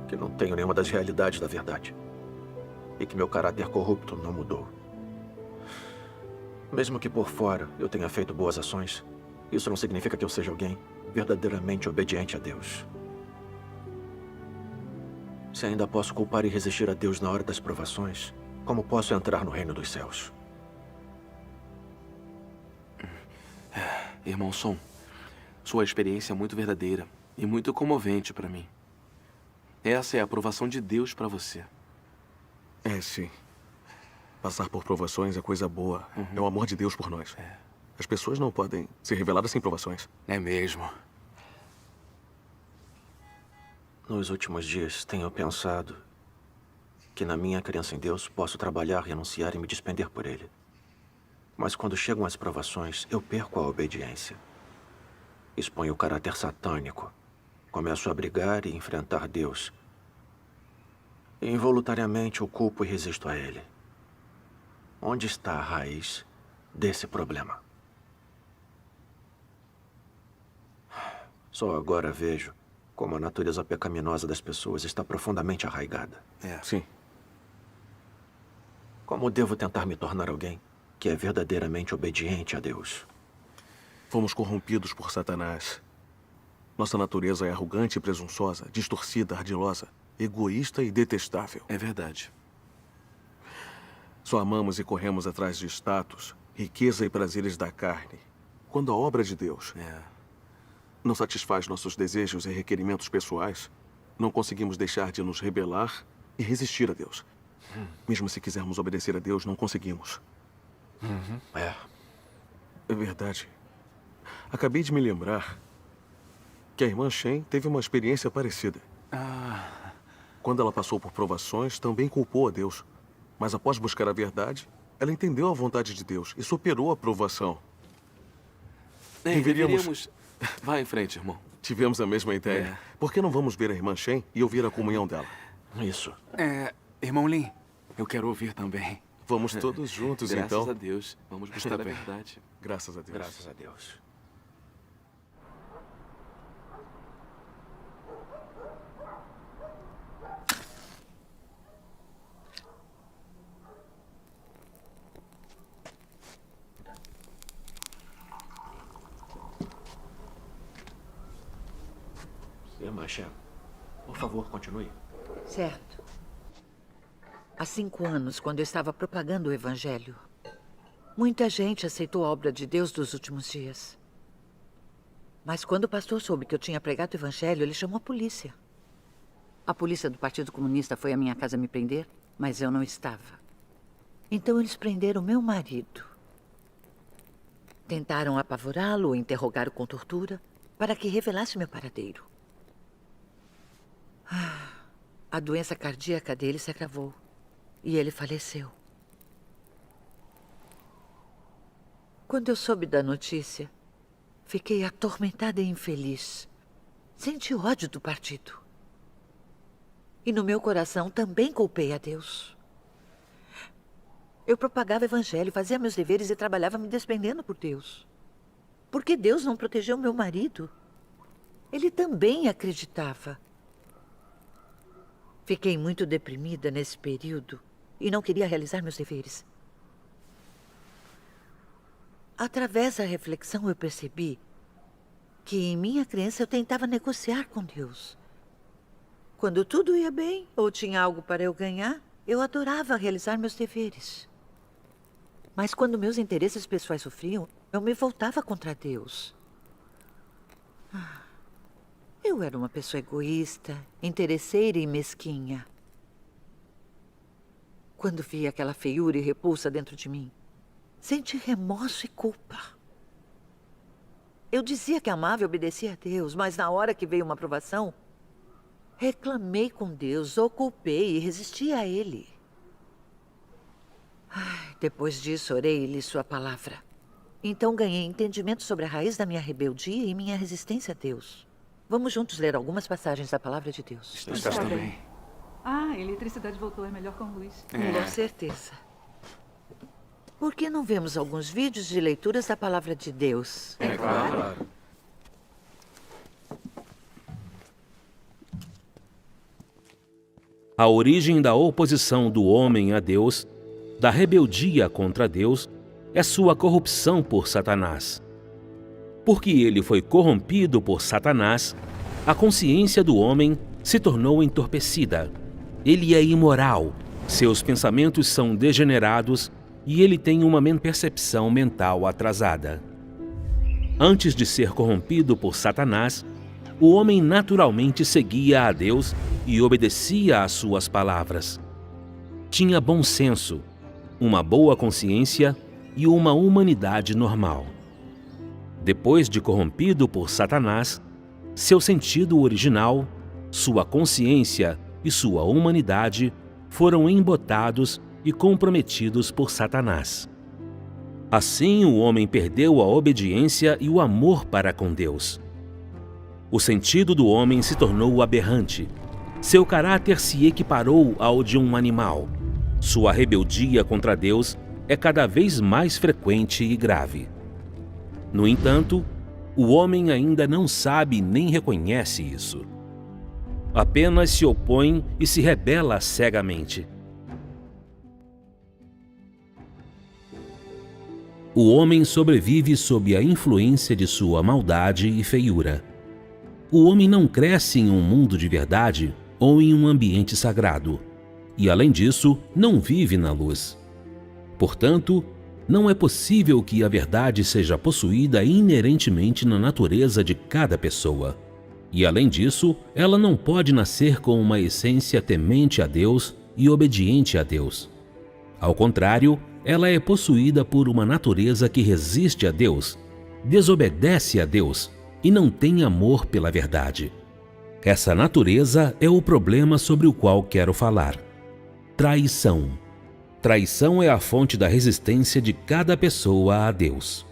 que não tenho nenhuma das realidades da verdade e que meu caráter corrupto não mudou. Mesmo que por fora eu tenha feito boas ações, isso não significa que eu seja alguém verdadeiramente obediente a Deus. Se ainda posso culpar e resistir a Deus na hora das provações, como posso entrar no reino dos céus? Irmão Son, sua experiência é muito verdadeira e muito comovente para mim. Essa é a aprovação de Deus para você. É, sim. Passar por provações é coisa boa. É o amor de Deus por nós. As pessoas não podem ser reveladas sem provações. É mesmo. Nos últimos dias, tenho pensado que na minha crença em Deus posso trabalhar, renunciar e me despender por Ele. Mas quando chegam as provações, eu perco a obediência. Exponho o caráter satânico. Começo a brigar e enfrentar Deus. E involuntariamente o culpo e resisto a Ele. Onde está a raiz desse problema? Só agora vejo como a natureza pecaminosa das pessoas está profundamente arraigada. Sim. Como devo tentar me tornar alguém que é verdadeiramente obediente a Deus? Fomos corrompidos por Satanás. Nossa natureza é arrogante e presunçosa, distorcida, ardilosa, egoísta e detestável. É verdade. Só amamos e corremos atrás de status, riqueza e prazeres da carne, quando a obra de Deus não satisfaz nossos desejos e requerimentos pessoais, não conseguimos deixar de nos rebelar e resistir a Deus. Mesmo se quisermos obedecer a Deus, não conseguimos. É verdade. Acabei de me lembrar que a irmã Shen teve uma experiência parecida. Quando ela passou por provações, também culpou a Deus. Mas após buscar a verdade, ela entendeu a vontade de Deus e superou a provação. Deveríamos Vá em frente, irmão. Tivemos a mesma ideia. Por que não vamos ver a irmã Shen e ouvir a comunhão dela? Isso. Irmão Lin, eu quero ouvir também. Vamos todos juntos, Graças então. Graças a Deus. Vamos buscar a verdade. Graças a Deus. Graças a Deus. Irmã Shen, por favor, continue. Certo. Há 5 anos, quando eu estava propagando o Evangelho, muita gente aceitou a obra de Deus dos últimos dias. Mas quando o pastor soube que eu tinha pregado o Evangelho, ele chamou a polícia. A polícia do Partido Comunista foi à minha casa me prender, mas eu não estava. Então eles prenderam meu marido. Tentaram apavorá-lo ou interrogá-lo com tortura para que revelasse meu paradeiro. A doença cardíaca dele se agravou e ele faleceu. Quando eu soube da notícia, fiquei atormentada e infeliz. Senti ódio do partido. E no meu coração também culpei a Deus. Eu propagava o Evangelho, fazia meus deveres e trabalhava me despendendo por Deus. Por que Deus não protegeu meu marido? Ele também acreditava. Fiquei muito deprimida nesse período e não queria realizar meus deveres. Através da reflexão, eu percebi que em minha crença eu tentava negociar com Deus. Quando tudo ia bem ou tinha algo para eu ganhar, eu adorava realizar meus deveres. Mas quando meus interesses pessoais sofriam, eu me voltava contra Deus. Eu era uma pessoa egoísta, interesseira e mesquinha. Quando vi aquela feiura e repulsa dentro de mim, senti remorso e culpa. Eu dizia que amava e obedecia a Deus, mas na hora que veio uma provação, reclamei com Deus, o culpei e resisti a Ele. Depois disso, orei e li sua palavra. Então ganhei entendimento sobre a raiz da minha rebeldia e minha resistência a Deus. Vamos juntos ler algumas passagens da palavra de Deus. Está bem. A eletricidade voltou, é melhor com luz. Com certeza. Por que não vemos alguns vídeos de leituras da palavra de Deus? É claro. A origem da oposição do homem a Deus, da rebeldia contra Deus, é sua corrupção por Satanás. Porque ele foi corrompido por Satanás, a consciência do homem se tornou entorpecida. Ele é imoral, seus pensamentos são degenerados e ele tem uma percepção mental atrasada. Antes de ser corrompido por Satanás, o homem naturalmente seguia a Deus e obedecia às suas palavras. Tinha bom senso, uma boa consciência e uma humanidade normal. Depois de corrompido por Satanás, seu sentido original, sua consciência e sua humanidade foram embotados e comprometidos por Satanás. Assim, o homem perdeu a obediência e o amor para com Deus. O sentido do homem se tornou aberrante. Seu caráter se equiparou ao de um animal. Sua rebeldia contra Deus é cada vez mais frequente e grave. No entanto, o homem ainda não sabe nem reconhece isso. Apenas se opõe e se rebela cegamente. O homem sobrevive sob a influência de sua maldade e feiura. O homem não cresce em um mundo de verdade ou em um ambiente sagrado, e além disso, não vive na luz. Portanto, não é possível que a verdade seja possuída inerentemente na natureza de cada pessoa. E além disso, ela não pode nascer com uma essência temente a Deus e obediente a Deus. Ao contrário, ela é possuída por uma natureza que resiste a Deus, desobedece a Deus e não tem amor pela verdade. Essa natureza é o problema sobre o qual quero falar. Traição. Traição é a fonte da resistência de cada pessoa a Deus.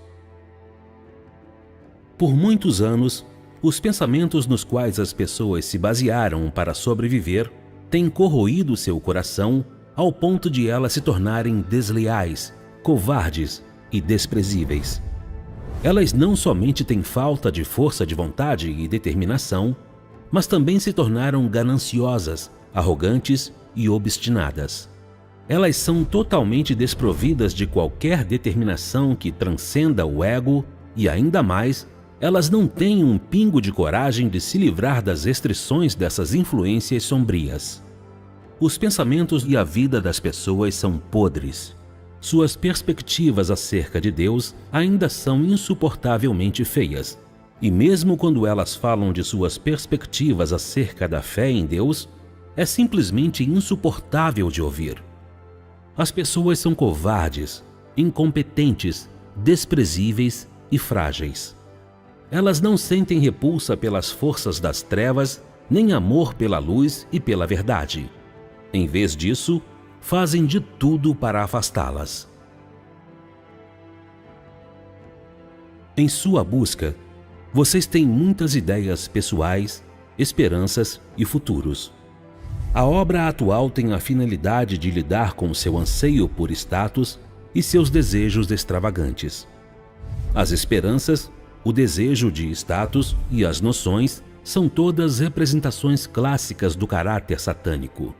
Por muitos anos, os pensamentos nos quais as pessoas se basearam para sobreviver têm corroído seu coração ao ponto de elas se tornarem desleais, covardes e desprezíveis. Elas não somente têm falta de força de vontade e determinação, mas também se tornaram gananciosas, arrogantes e obstinadas. Elas são totalmente desprovidas de qualquer determinação que transcenda o ego e, ainda mais, elas não têm um pingo de coragem de se livrar das restrições dessas influências sombrias. Os pensamentos e a vida das pessoas são podres. Suas perspectivas acerca de Deus ainda são insuportavelmente feias. E mesmo quando elas falam de suas perspectivas acerca da fé em Deus, é simplesmente insuportável de ouvir. As pessoas são covardes, incompetentes, desprezíveis e frágeis. Elas não sentem repulsa pelas forças das trevas, nem amor pela luz e pela verdade. Em vez disso, fazem de tudo para afastá-las. Em sua busca, vocês têm muitas ideias pessoais, esperanças e futuros. A obra atual tem a finalidade de lidar com seu anseio por status e seus desejos extravagantes. As esperanças, o desejo de status e as noções são todas representações clássicas do caráter satânico.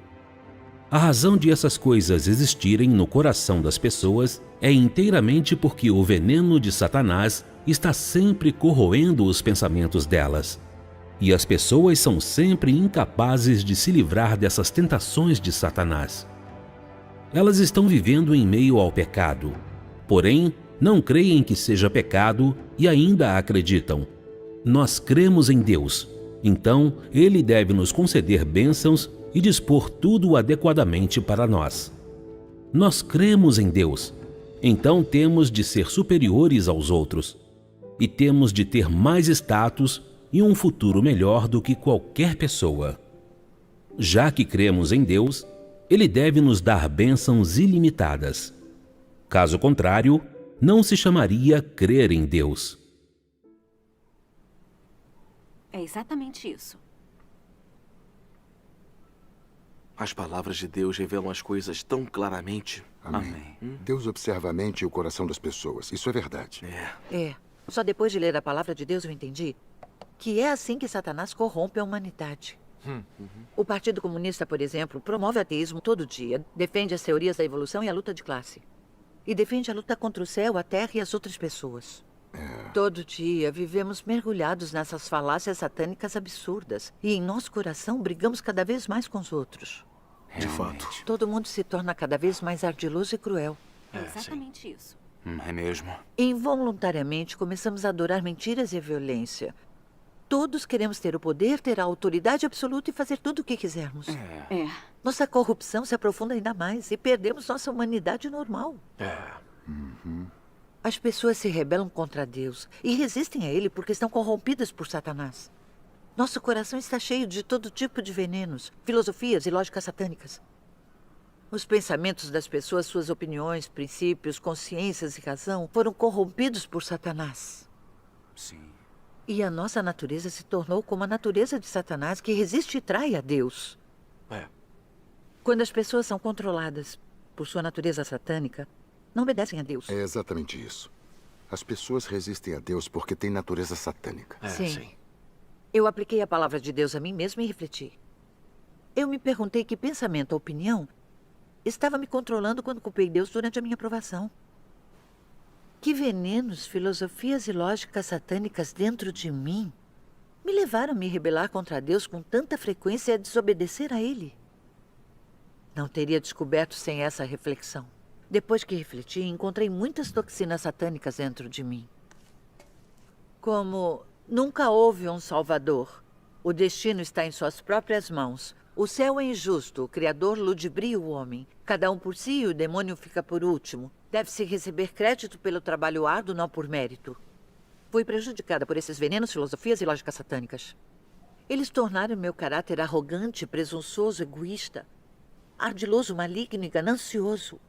A razão de essas coisas existirem no coração das pessoas é inteiramente porque o veneno de Satanás está sempre corroendo os pensamentos delas. E as pessoas são sempre incapazes de se livrar dessas tentações de Satanás. Elas estão vivendo em meio ao pecado, porém não creem que seja pecado e ainda acreditam. Nós cremos em Deus, então Ele deve nos conceder bênçãos e dispor tudo adequadamente para nós. Nós cremos em Deus, então temos de ser superiores aos outros e temos de ter mais status e um futuro melhor do que qualquer pessoa. Já que cremos em Deus, Ele deve nos dar bênçãos ilimitadas. Caso contrário, não se chamaria crer em Deus. É exatamente isso. As palavras de Deus revelam as coisas tão claramente. Amém. Deus observa a mente e o coração das pessoas. Isso é verdade. Só depois de ler a palavra de Deus eu entendi que é assim que Satanás corrompe a humanidade. O Partido Comunista, por exemplo, promove o ateísmo todo dia, defende as teorias da evolução e a luta de classe. E defende a luta contra o céu, a terra e as outras pessoas. Todo dia vivemos mergulhados nessas falácias satânicas absurdas. E em nosso coração brigamos cada vez mais com os outros. De fato. Todo mundo se torna cada vez mais ardiloso e cruel. É exatamente isso. É mesmo. Involuntariamente começamos a adorar mentiras e violência. Todos queremos ter o poder, ter a autoridade absoluta e fazer tudo o que quisermos. Nossa corrupção se aprofunda ainda mais e perdemos nossa humanidade normal. As pessoas se rebelam contra Deus e resistem a Ele porque estão corrompidas por Satanás. Nosso coração está cheio de todo tipo de venenos, filosofias e lógicas satânicas. Os pensamentos das pessoas, suas opiniões, princípios, consciências e razão foram corrompidos por Satanás. Sim. E a nossa natureza se tornou como a natureza de Satanás, que resiste e trai a Deus. Quando as pessoas são controladas por sua natureza satânica, não obedecem a Deus. É exatamente isso. As pessoas resistem a Deus porque têm natureza satânica. Sim. Eu apliquei a palavra de Deus a mim mesma e refleti. Eu me perguntei que pensamento ou opinião estava me controlando quando culpei Deus durante a minha provação. Que venenos, filosofias e lógicas satânicas dentro de mim me levaram a me rebelar contra Deus com tanta frequência e a desobedecer a Ele. Não teria descoberto sem essa reflexão. Depois que refleti, encontrei muitas toxinas satânicas dentro de mim. Como nunca houve um Salvador. O destino está em suas próprias mãos. O céu é injusto, o Criador ludibria o homem. Cada um por si e o demônio fica por último. Deve-se receber crédito pelo trabalho árduo, não por mérito. Fui prejudicada por esses venenos, filosofias e lógicas satânicas. Eles tornaram meu caráter arrogante, presunçoso, egoísta, ardiloso, maligno e ganancioso.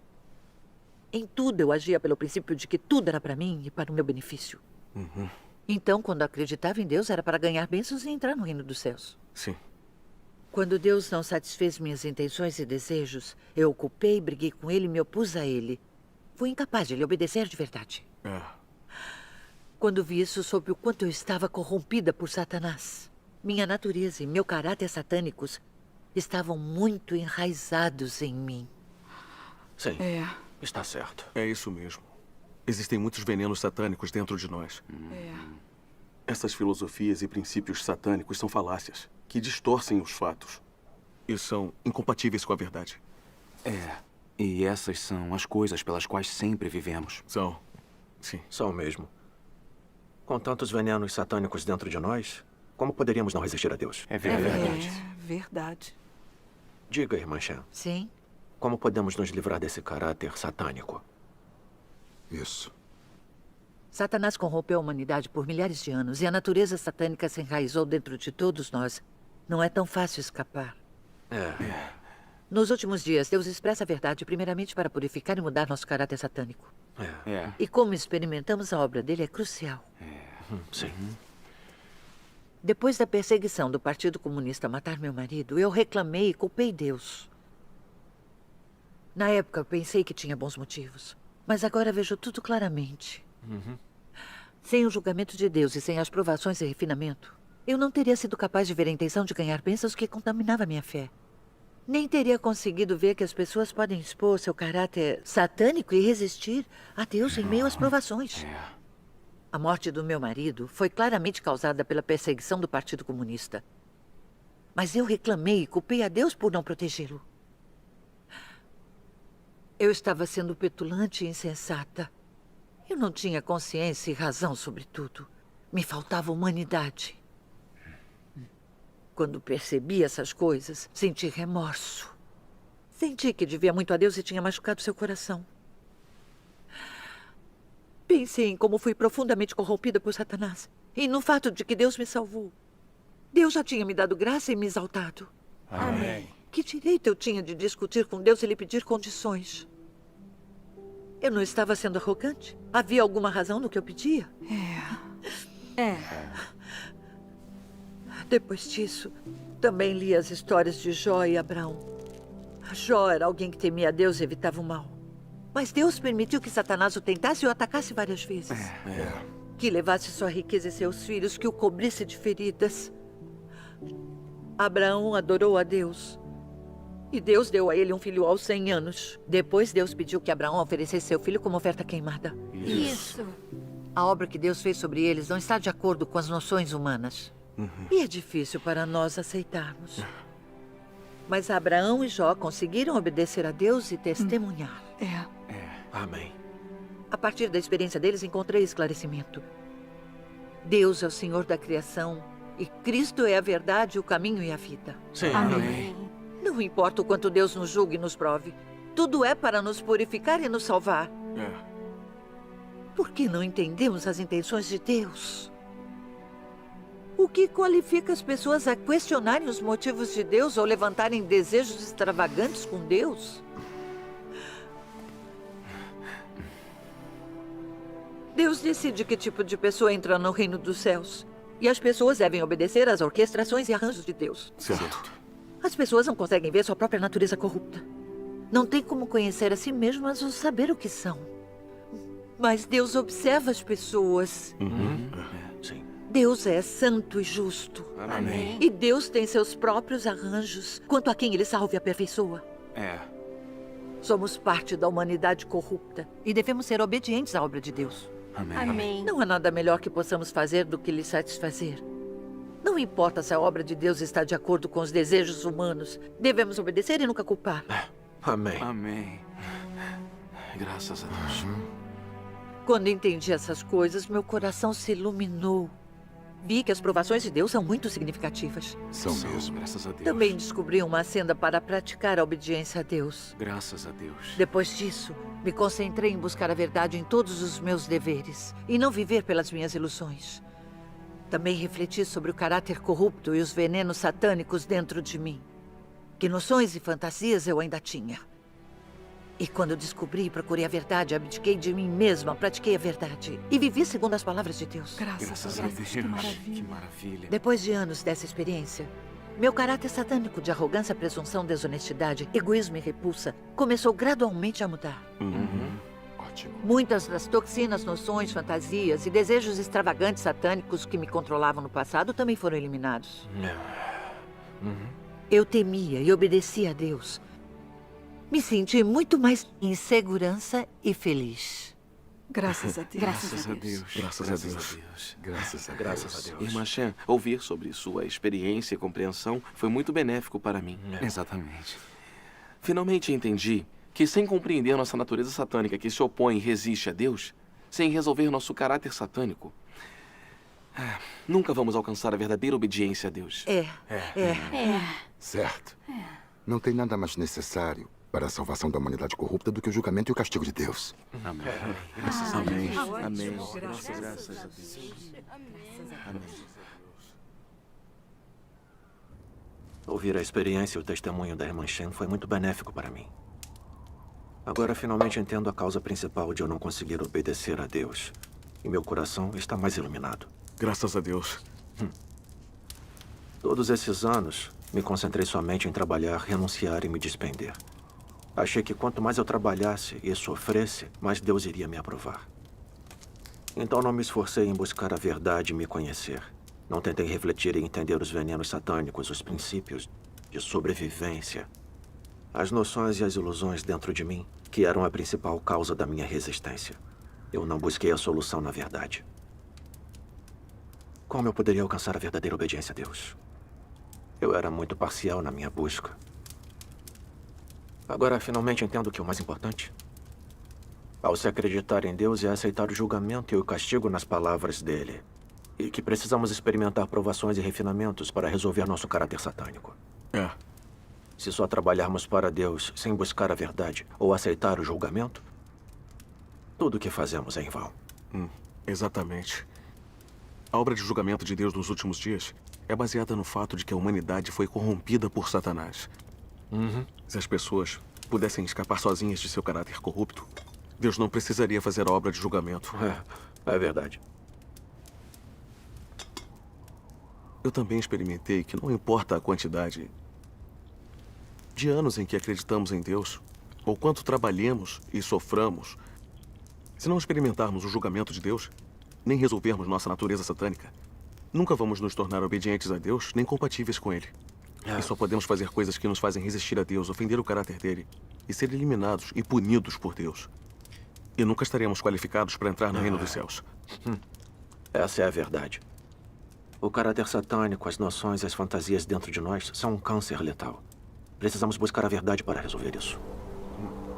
Em tudo eu agia pelo princípio de que tudo era para mim e para o meu benefício. Então, quando acreditava em Deus, era para ganhar bênçãos e entrar no reino dos céus. Sim. Quando Deus não satisfez minhas intenções e desejos, eu o culpei, briguei com ele e me opus a ele. Fui incapaz de lhe obedecer de verdade. Quando vi isso, soube o quanto eu estava corrompida por Satanás. Minha natureza e meu caráter satânicos estavam muito enraizados em mim. Sim, está certo. É isso mesmo. Existem muitos venenos satânicos dentro de nós. Essas filosofias e princípios satânicos são falácias que distorcem os fatos e são incompatíveis com a verdade. E essas são as coisas pelas quais sempre vivemos. São. Sim. São mesmo. Com tantos venenos satânicos dentro de nós, como poderíamos não resistir a Deus? É verdade. Verdade. Diga, irmã Shan. Sim? Como podemos nos livrar desse caráter satânico? Isso. Satanás corrompeu a humanidade por milhares de anos e a natureza satânica se enraizou dentro de todos nós. Não é tão fácil escapar. Nos últimos dias, Deus expressa a verdade primeiramente para purificar e mudar nosso caráter satânico. E como experimentamos a obra dele é crucial. Sim. Depois da perseguição do Partido Comunista a matar meu marido, eu reclamei e culpei Deus. Na época, eu pensei que tinha bons motivos. Mas agora vejo tudo claramente. Sem o julgamento de Deus e sem as provações e refinamento, eu não teria sido capaz de ver a intenção de ganhar bênçãos que contaminava minha fé. Nem teria conseguido ver que as pessoas podem expor seu caráter satânico e resistir a Deus em meio às provações. A morte do meu marido foi claramente causada pela perseguição do Partido Comunista. Mas eu reclamei e culpei a Deus por não protegê-lo. Eu estava sendo petulante e insensata. Eu não tinha consciência e razão sobre tudo. Me faltava humanidade. Quando percebi essas coisas, senti remorso. Senti que devia muito a Deus e tinha machucado seu coração. Pensei em como fui profundamente corrompida por Satanás e no fato de que Deus me salvou. Deus já tinha me dado graça e me exaltado. Amém. Que direito eu tinha de discutir com Deus e lhe pedir condições? Eu não estava sendo arrogante? Havia alguma razão no que eu pedia? Depois disso, também li as histórias de Jó e Abraão. Jó era alguém que temia a Deus e evitava o mal. Mas Deus permitiu que Satanás o tentasse e o atacasse várias vezes. Que levasse sua riqueza e seus filhos, que o cobrisse de feridas. Abraão adorou a Deus. E Deus deu a ele um filho aos 100 anos. Depois, Deus pediu que Abraão oferecesse seu filho como oferta queimada. Isso. A obra que Deus fez sobre eles não está de acordo com as noções humanas. E é difícil para nós aceitarmos. Mas Abraão e Jó conseguiram obedecer a Deus e testemunhar. Amém. A partir da experiência deles, encontrei esclarecimento. Deus é o Senhor da criação e Cristo é a verdade, o caminho e a vida. Sim. Amém. Não importa o quanto Deus nos julgue e nos prove. Tudo é para nos purificar e nos salvar. Por que não entendemos as intenções de Deus? O que qualifica as pessoas a questionarem os motivos de Deus ou levantarem desejos extravagantes com Deus? Deus decide que tipo de pessoa entra no reino dos céus. E as pessoas devem obedecer às orquestrações e arranjos de Deus. Certo. As pessoas não conseguem ver sua própria natureza corrupta. Não tem como conhecer a si mesmas ou saber o que são. Mas Deus observa as pessoas. Sim. Deus é santo e justo. Amém. E Deus tem seus próprios arranjos quanto a quem Ele salve e aperfeiçoa. Somos parte da humanidade corrupta e devemos ser obedientes à obra de Deus. Amém. Não há nada melhor que possamos fazer do que lhe satisfazer. Não importa se a obra de Deus está de acordo com os desejos humanos. Devemos obedecer e nunca culpar. Amém. Amém. Graças a Deus. Quando entendi essas coisas, meu coração se iluminou. Vi que as provações de Deus são muito significativas. São mesmo. Graças a Deus. Também descobri uma senda para praticar a obediência a Deus. Graças a Deus. Depois disso, me concentrei em buscar a verdade em todos os meus deveres e não viver pelas minhas ilusões. Também refleti sobre o caráter corrupto e os venenos satânicos dentro de mim. Que noções e fantasias eu ainda tinha. E quando descobri e procurei a verdade, abdiquei de mim mesma, pratiquei a verdade. E vivi segundo as palavras de Deus. Graças a Deus. Que maravilha. Depois de anos dessa experiência, meu caráter satânico de arrogância, presunção, desonestidade, egoísmo e repulsa começou gradualmente a mudar. Ótimo. Muitas das toxinas, noções, fantasias e desejos extravagantes satânicos que me controlavam no passado também foram eliminados. Eu temia e obedecia a Deus. Me senti muito mais em segurança e feliz. Graças a Deus. Graças a Deus. Graças a Deus. Graças a Deus. Graças a Deus. Irmã Shen, ouvir sobre sua experiência e compreensão foi muito benéfico para mim. Exatamente. Finalmente entendi que, sem compreender nossa natureza satânica que se opõe e resiste a Deus, sem resolver nosso caráter satânico, nunca vamos alcançar a verdadeira obediência a Deus. Certo. Não tem nada mais necessário para a salvação da humanidade corrupta do que o julgamento e o castigo de Deus. Amém. Amém. Amém. Graças a Deus. Amém. Ouvir a experiência e o testemunho da irmã Shen foi muito benéfico para mim. Agora finalmente entendo a causa principal de eu não conseguir obedecer a Deus. E meu coração está mais iluminado. Graças a Deus. Todos esses anos, me concentrei somente em trabalhar, renunciar e me despender. Achei que quanto mais eu trabalhasse e sofresse, mais Deus iria me aprovar. Então não me esforcei em buscar a verdade e me conhecer. Não tentei refletir e entender os venenos satânicos, os princípios de sobrevivência, as noções e as ilusões dentro de mim, que eram a principal causa da minha resistência. Eu não busquei a solução na verdade. Como eu poderia alcançar a verdadeira obediência a Deus? Eu era muito parcial na minha busca. Agora, finalmente entendo que o mais importante, ao se acreditar em Deus, é aceitar o julgamento e o castigo nas palavras dele. E que precisamos experimentar provações e refinamentos para resolver nosso caráter satânico. Se só trabalharmos para Deus sem buscar a verdade ou aceitar o julgamento, tudo o que fazemos é em vão. Exatamente. A obra de julgamento de Deus nos últimos dias é baseada no fato de que a humanidade foi corrompida por Satanás. Se as pessoas pudessem escapar sozinhas de seu caráter corrupto, Deus não precisaria fazer a obra de julgamento. É verdade. Eu também experimentei que não importa a quantidade de anos em que acreditamos em Deus, ou quanto trabalhemos e soframos, se não experimentarmos o julgamento de Deus, nem resolvermos nossa natureza satânica, nunca vamos nos tornar obedientes a Deus, nem compatíveis com Ele. E só podemos fazer coisas que nos fazem resistir a Deus, ofender o caráter dele e ser eliminados e punidos por Deus. E nunca estaremos qualificados para entrar no reino dos céus. Essa é a verdade. O caráter satânico, as noções e as fantasias dentro de nós são um câncer letal. Precisamos buscar a verdade para resolver isso.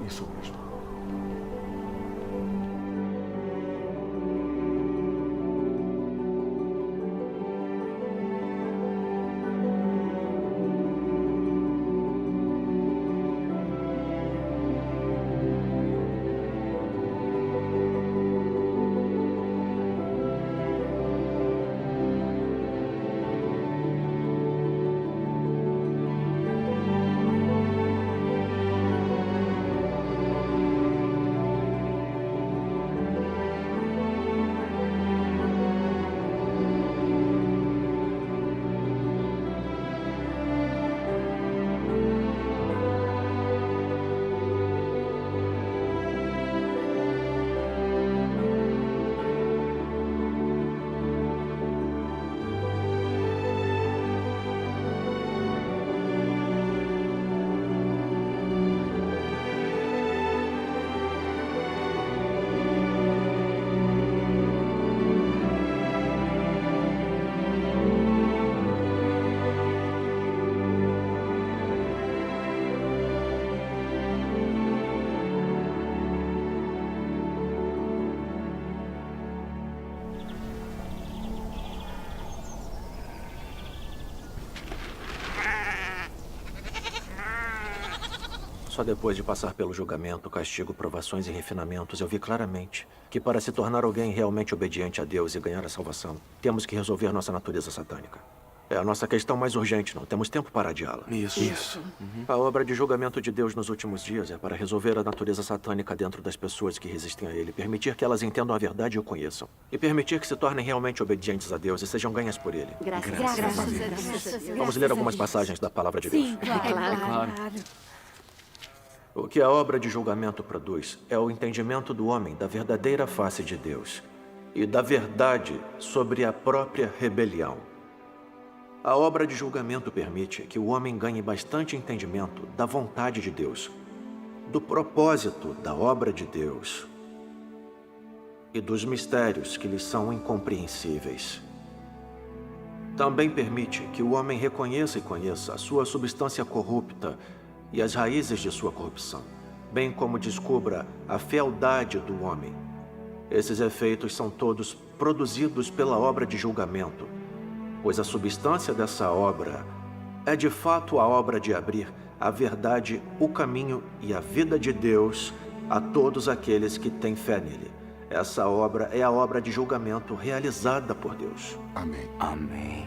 Isso mesmo. Só depois de passar pelo julgamento, castigo, provações e refinamentos, eu vi claramente que para se tornar alguém realmente obediente a Deus e ganhar a salvação, temos que resolver nossa natureza satânica. É a nossa questão mais urgente, não temos tempo para adiá-la. Isso. A obra de julgamento de Deus nos últimos dias é para resolver a natureza satânica dentro das pessoas que resistem a Ele, permitir que elas entendam a verdade e o conheçam, e permitir que se tornem realmente obedientes a Deus e sejam ganhas por Ele. Graças a Deus. Vamos ler algumas passagens da palavra de Deus. Sim, claro. O que a obra de julgamento produz é o entendimento do homem da verdadeira face de Deus e da verdade sobre a própria rebelião. A obra de julgamento permite que o homem ganhe bastante entendimento da vontade de Deus, do propósito da obra de Deus e dos mistérios que lhes são incompreensíveis. Também permite que o homem reconheça e conheça a sua substância corrupta e as raízes de sua corrupção, bem como descubra a fealdade do homem. Esses efeitos são todos produzidos pela obra de julgamento, pois a substância dessa obra é de fato a obra de abrir a verdade, o caminho e a vida de Deus a todos aqueles que têm fé nele. Essa obra é a obra de julgamento realizada por Deus. Amém. Amém.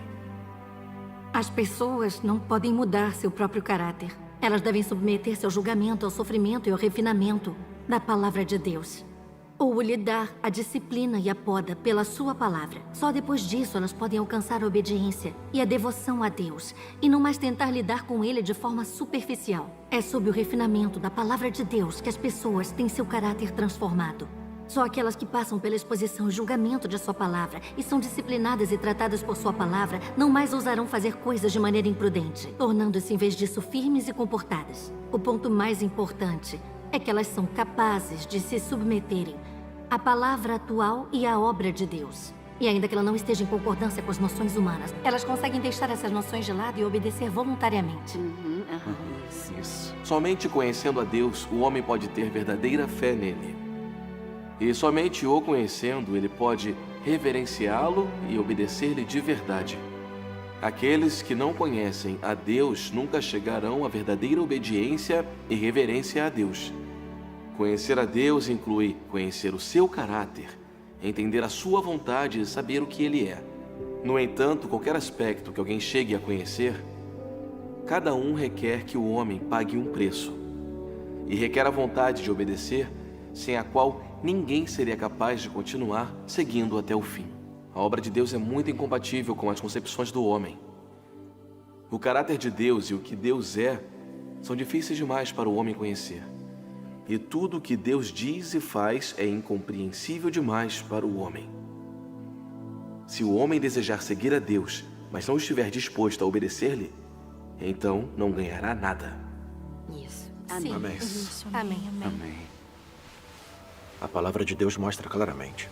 As pessoas não podem mudar seu próprio caráter. Elas devem submeter-se ao julgamento, ao sofrimento e ao refinamento da palavra de Deus. Ou lhe dar a disciplina e a poda pela sua palavra. Só depois disso elas podem alcançar a obediência e a devoção a Deus, e não mais tentar lidar com Ele de forma superficial. É sob o refinamento da palavra de Deus que as pessoas têm seu caráter transformado. Só aquelas que passam pela exposição e julgamento de sua palavra e são disciplinadas e tratadas por sua palavra não mais ousarão fazer coisas de maneira imprudente, tornando-se em vez disso firmes e comportadas. O ponto mais importante é que elas são capazes de se submeterem à palavra atual e à obra de Deus. E ainda que ela não esteja em concordância com as noções humanas, elas conseguem deixar essas noções de lado e obedecer voluntariamente. Isso. Somente conhecendo a Deus, o homem pode ter verdadeira fé nele. E somente o conhecendo, ele pode reverenciá-lo e obedecer-lhe de verdade. Aqueles que não conhecem a Deus nunca chegarão à verdadeira obediência e reverência a Deus. Conhecer a Deus inclui conhecer o seu caráter, entender a sua vontade e saber o que ele é. No entanto, qualquer aspecto que alguém chegue a conhecer, cada um requer que o homem pague um preço. E requer a vontade de obedecer, sem a qual ninguém seria capaz de continuar seguindo até o fim. A obra de Deus é muito incompatível com as concepções do homem. O caráter de Deus e o que Deus é são difíceis demais para o homem conhecer. E tudo o que Deus diz e faz é incompreensível demais para o homem. Se o homem desejar seguir a Deus, mas não estiver disposto a obedecer-lhe, então não ganhará nada. Isso. Amém. Amém. Amém. A palavra de Deus mostra claramente.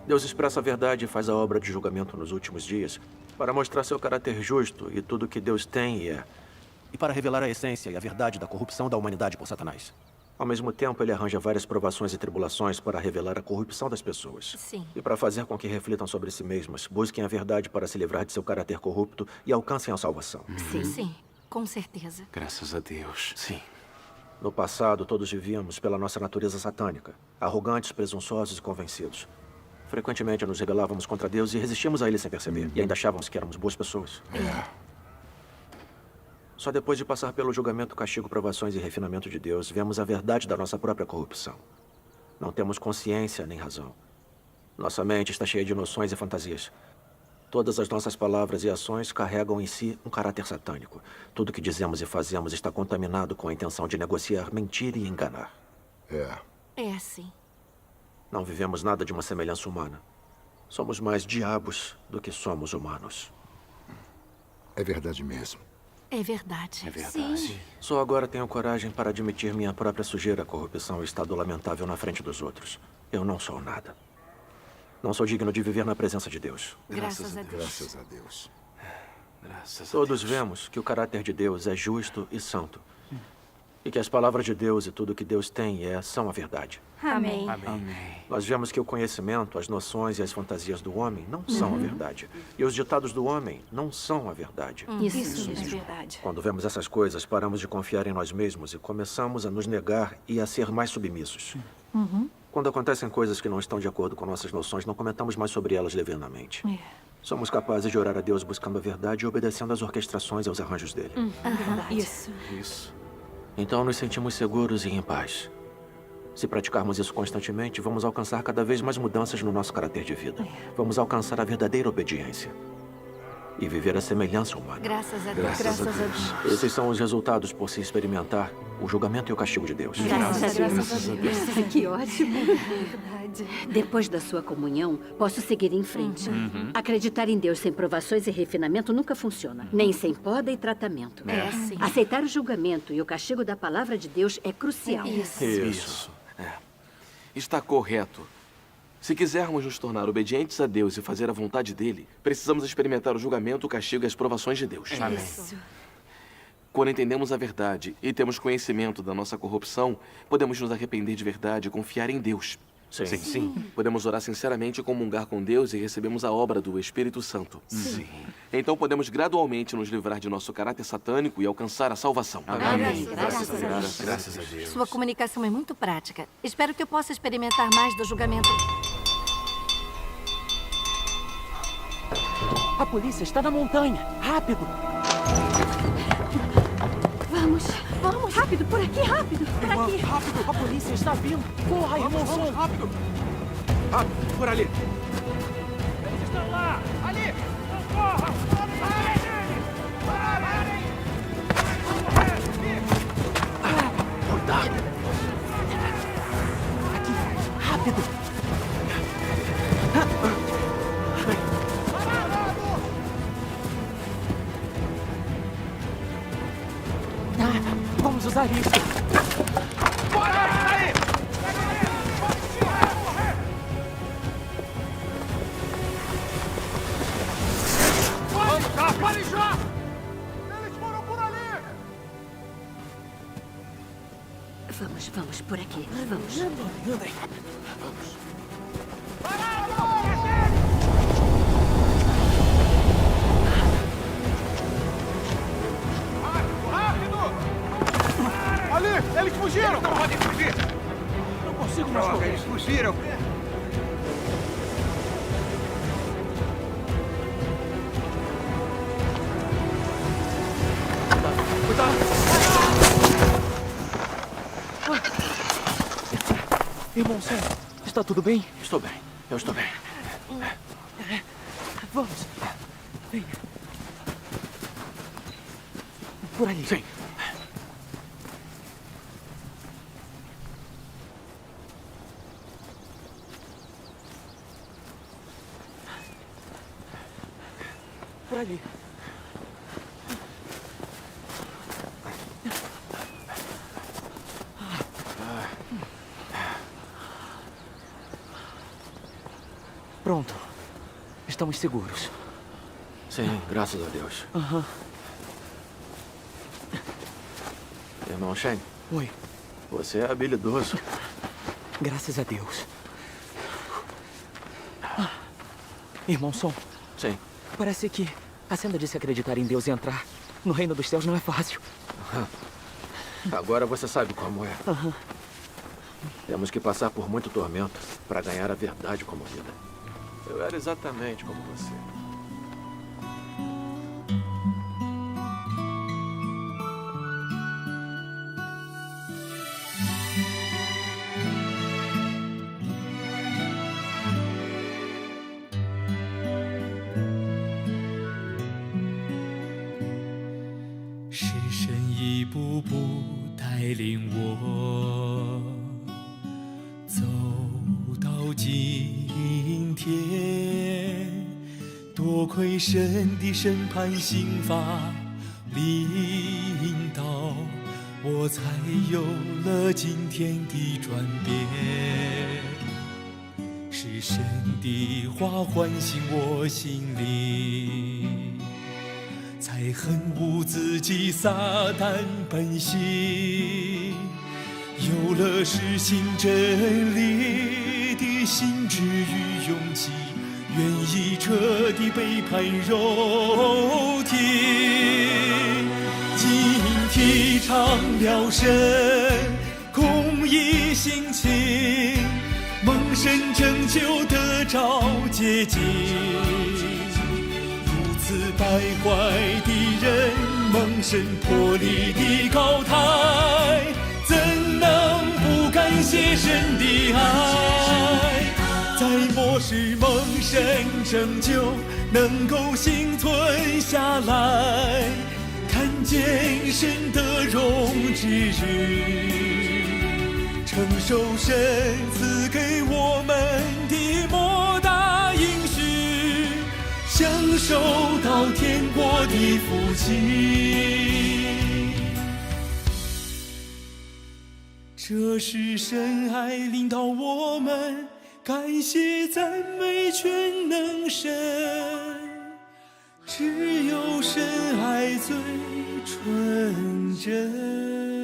Deus expressa a verdade e faz a obra de julgamento nos últimos dias para mostrar seu caráter justo e tudo o que Deus tem e é, e para revelar a essência e a verdade da corrupção da humanidade por Satanás. Ao mesmo tempo, ele arranja várias provações e tribulações para revelar a corrupção das pessoas. Sim. E para fazer com que reflitam sobre si mesmas, busquem a verdade para se livrar de seu caráter corrupto e alcancem a salvação. Sim, com certeza. Graças a Deus. Sim. No passado, todos vivíamos pela nossa natureza satânica, arrogantes, presunçosos e convencidos. Frequentemente nos rebelávamos contra Deus e resistíamos a Ele sem perceber. E ainda achávamos que éramos boas pessoas. Só depois de passar pelo julgamento, castigo, provações e refinamento de Deus, vemos a verdade da nossa própria corrupção. Não temos consciência nem razão. Nossa mente está cheia de noções e fantasias. Todas as nossas palavras e ações carregam em si um caráter satânico. Tudo que dizemos e fazemos está contaminado com a intenção de negociar, mentir e enganar. É assim. Não vivemos nada de uma semelhança humana. Somos mais diabos do que somos humanos. É verdade mesmo. É verdade. É verdade. Sim. Só agora tenho coragem para admitir minha própria sujeira, corrupção e estado lamentável na frente dos outros. Eu não sou nada. Não sou digno de viver na presença de Deus. Graças a Deus. Graças a Deus. Graças a Todos Deus. vemos que o caráter de Deus é justo e santo. E que as palavras de Deus e tudo que Deus tem e é são a verdade. Amém. Nós vemos que o conhecimento, as noções e as fantasias do homem não são a verdade. E os ditados do homem não são a verdade. Isso é verdade. Quando vemos essas coisas, paramos de confiar em nós mesmos e começamos a nos negar e a ser mais submissos. Quando acontecem coisas que não estão de acordo com nossas noções, não comentamos mais sobre elas levianamente. Somos capazes de orar a Deus buscando a verdade e obedecendo às orquestrações e aos arranjos dele. Isso. Isso. Então nos sentimos seguros e em paz. Se praticarmos isso constantemente, vamos alcançar cada vez mais mudanças no nosso caráter de vida. Vamos alcançar a verdadeira obediência. E viver a semelhança humana. Graças a Deus. Graças a Deus. Esses são os resultados por se experimentar o julgamento e o castigo de Deus. Graças a Deus. Que ótimo. Depois da sua comunhão, posso seguir em frente. Acreditar em Deus sem provações e refinamento nunca funciona. Nem sem poda e tratamento. É, sim. Aceitar o julgamento e o castigo da palavra de Deus é crucial. Isso. Está correto. Se quisermos nos tornar obedientes a Deus e fazer a vontade dele, precisamos experimentar o julgamento, o castigo e as provações de Deus. Isso. Quando entendemos a verdade e temos conhecimento da nossa corrupção, podemos nos arrepender de verdade e confiar em Deus. Sim. Podemos orar sinceramente e comungar com Deus e recebemos a obra do Espírito Santo. Sim. Então podemos gradualmente nos livrar de nosso caráter satânico e alcançar a salvação. Amém. Graças a Deus. Sua comunicação é muito prática. Espero que eu possa experimentar mais do julgamento. A polícia está na montanha. Rápido! Vamos, rápido, por aqui, rápido, por aqui. Rápido, a polícia está vindo. Corra, irmão Som. Rápido! Rápido, por ali. Eles estão lá! Ali! Não corra! Parem nele! Parem! Cuidado! Aqui, rápido! Vamos usar isso. Bora! Aí! Pare já! Eles foram por ali! Vamos, por aqui. Vamos. Anda aí. Vamos. Ali! Eles fugiram! Eles não podem fugir! Não consigo mais correr. Eles fugiram! Cuidado! Irmão Sam, está tudo bem? Estou bem. Eu estou bem. Vamos. Vem. Por ali. Sim. Por ali. Pronto. Estamos seguros. Sim, graças a Deus. Irmão Shane. Oi. Você é habilidoso. Graças a Deus. Irmão Som. Sim. Parece que a Senda disse acreditar em Deus e entrar no reino dos céus não é fácil. Agora você sabe como é. Temos que passar por muito tormento para ganhar a verdade como vida. Eu era exatamente como você.神的审判刑罚领导，我才有了今天的转变。是神的话唤醒我心灵，才恨恶自己撒旦本性，有了实行真理的心智与勇气。愿意彻底背叛肉体，今提倡了神公义性情，蒙神拯救得着捷径。败坏的人蒙神脱离的高台，怎能不感谢神的爱？在末世蒙神拯救，能够幸存下来，看见神的荣之日，承受神赐给我们的莫大应许，享受到天国的福气。这是神爱领导我们，感谢赞美全能神，只有神爱最纯真。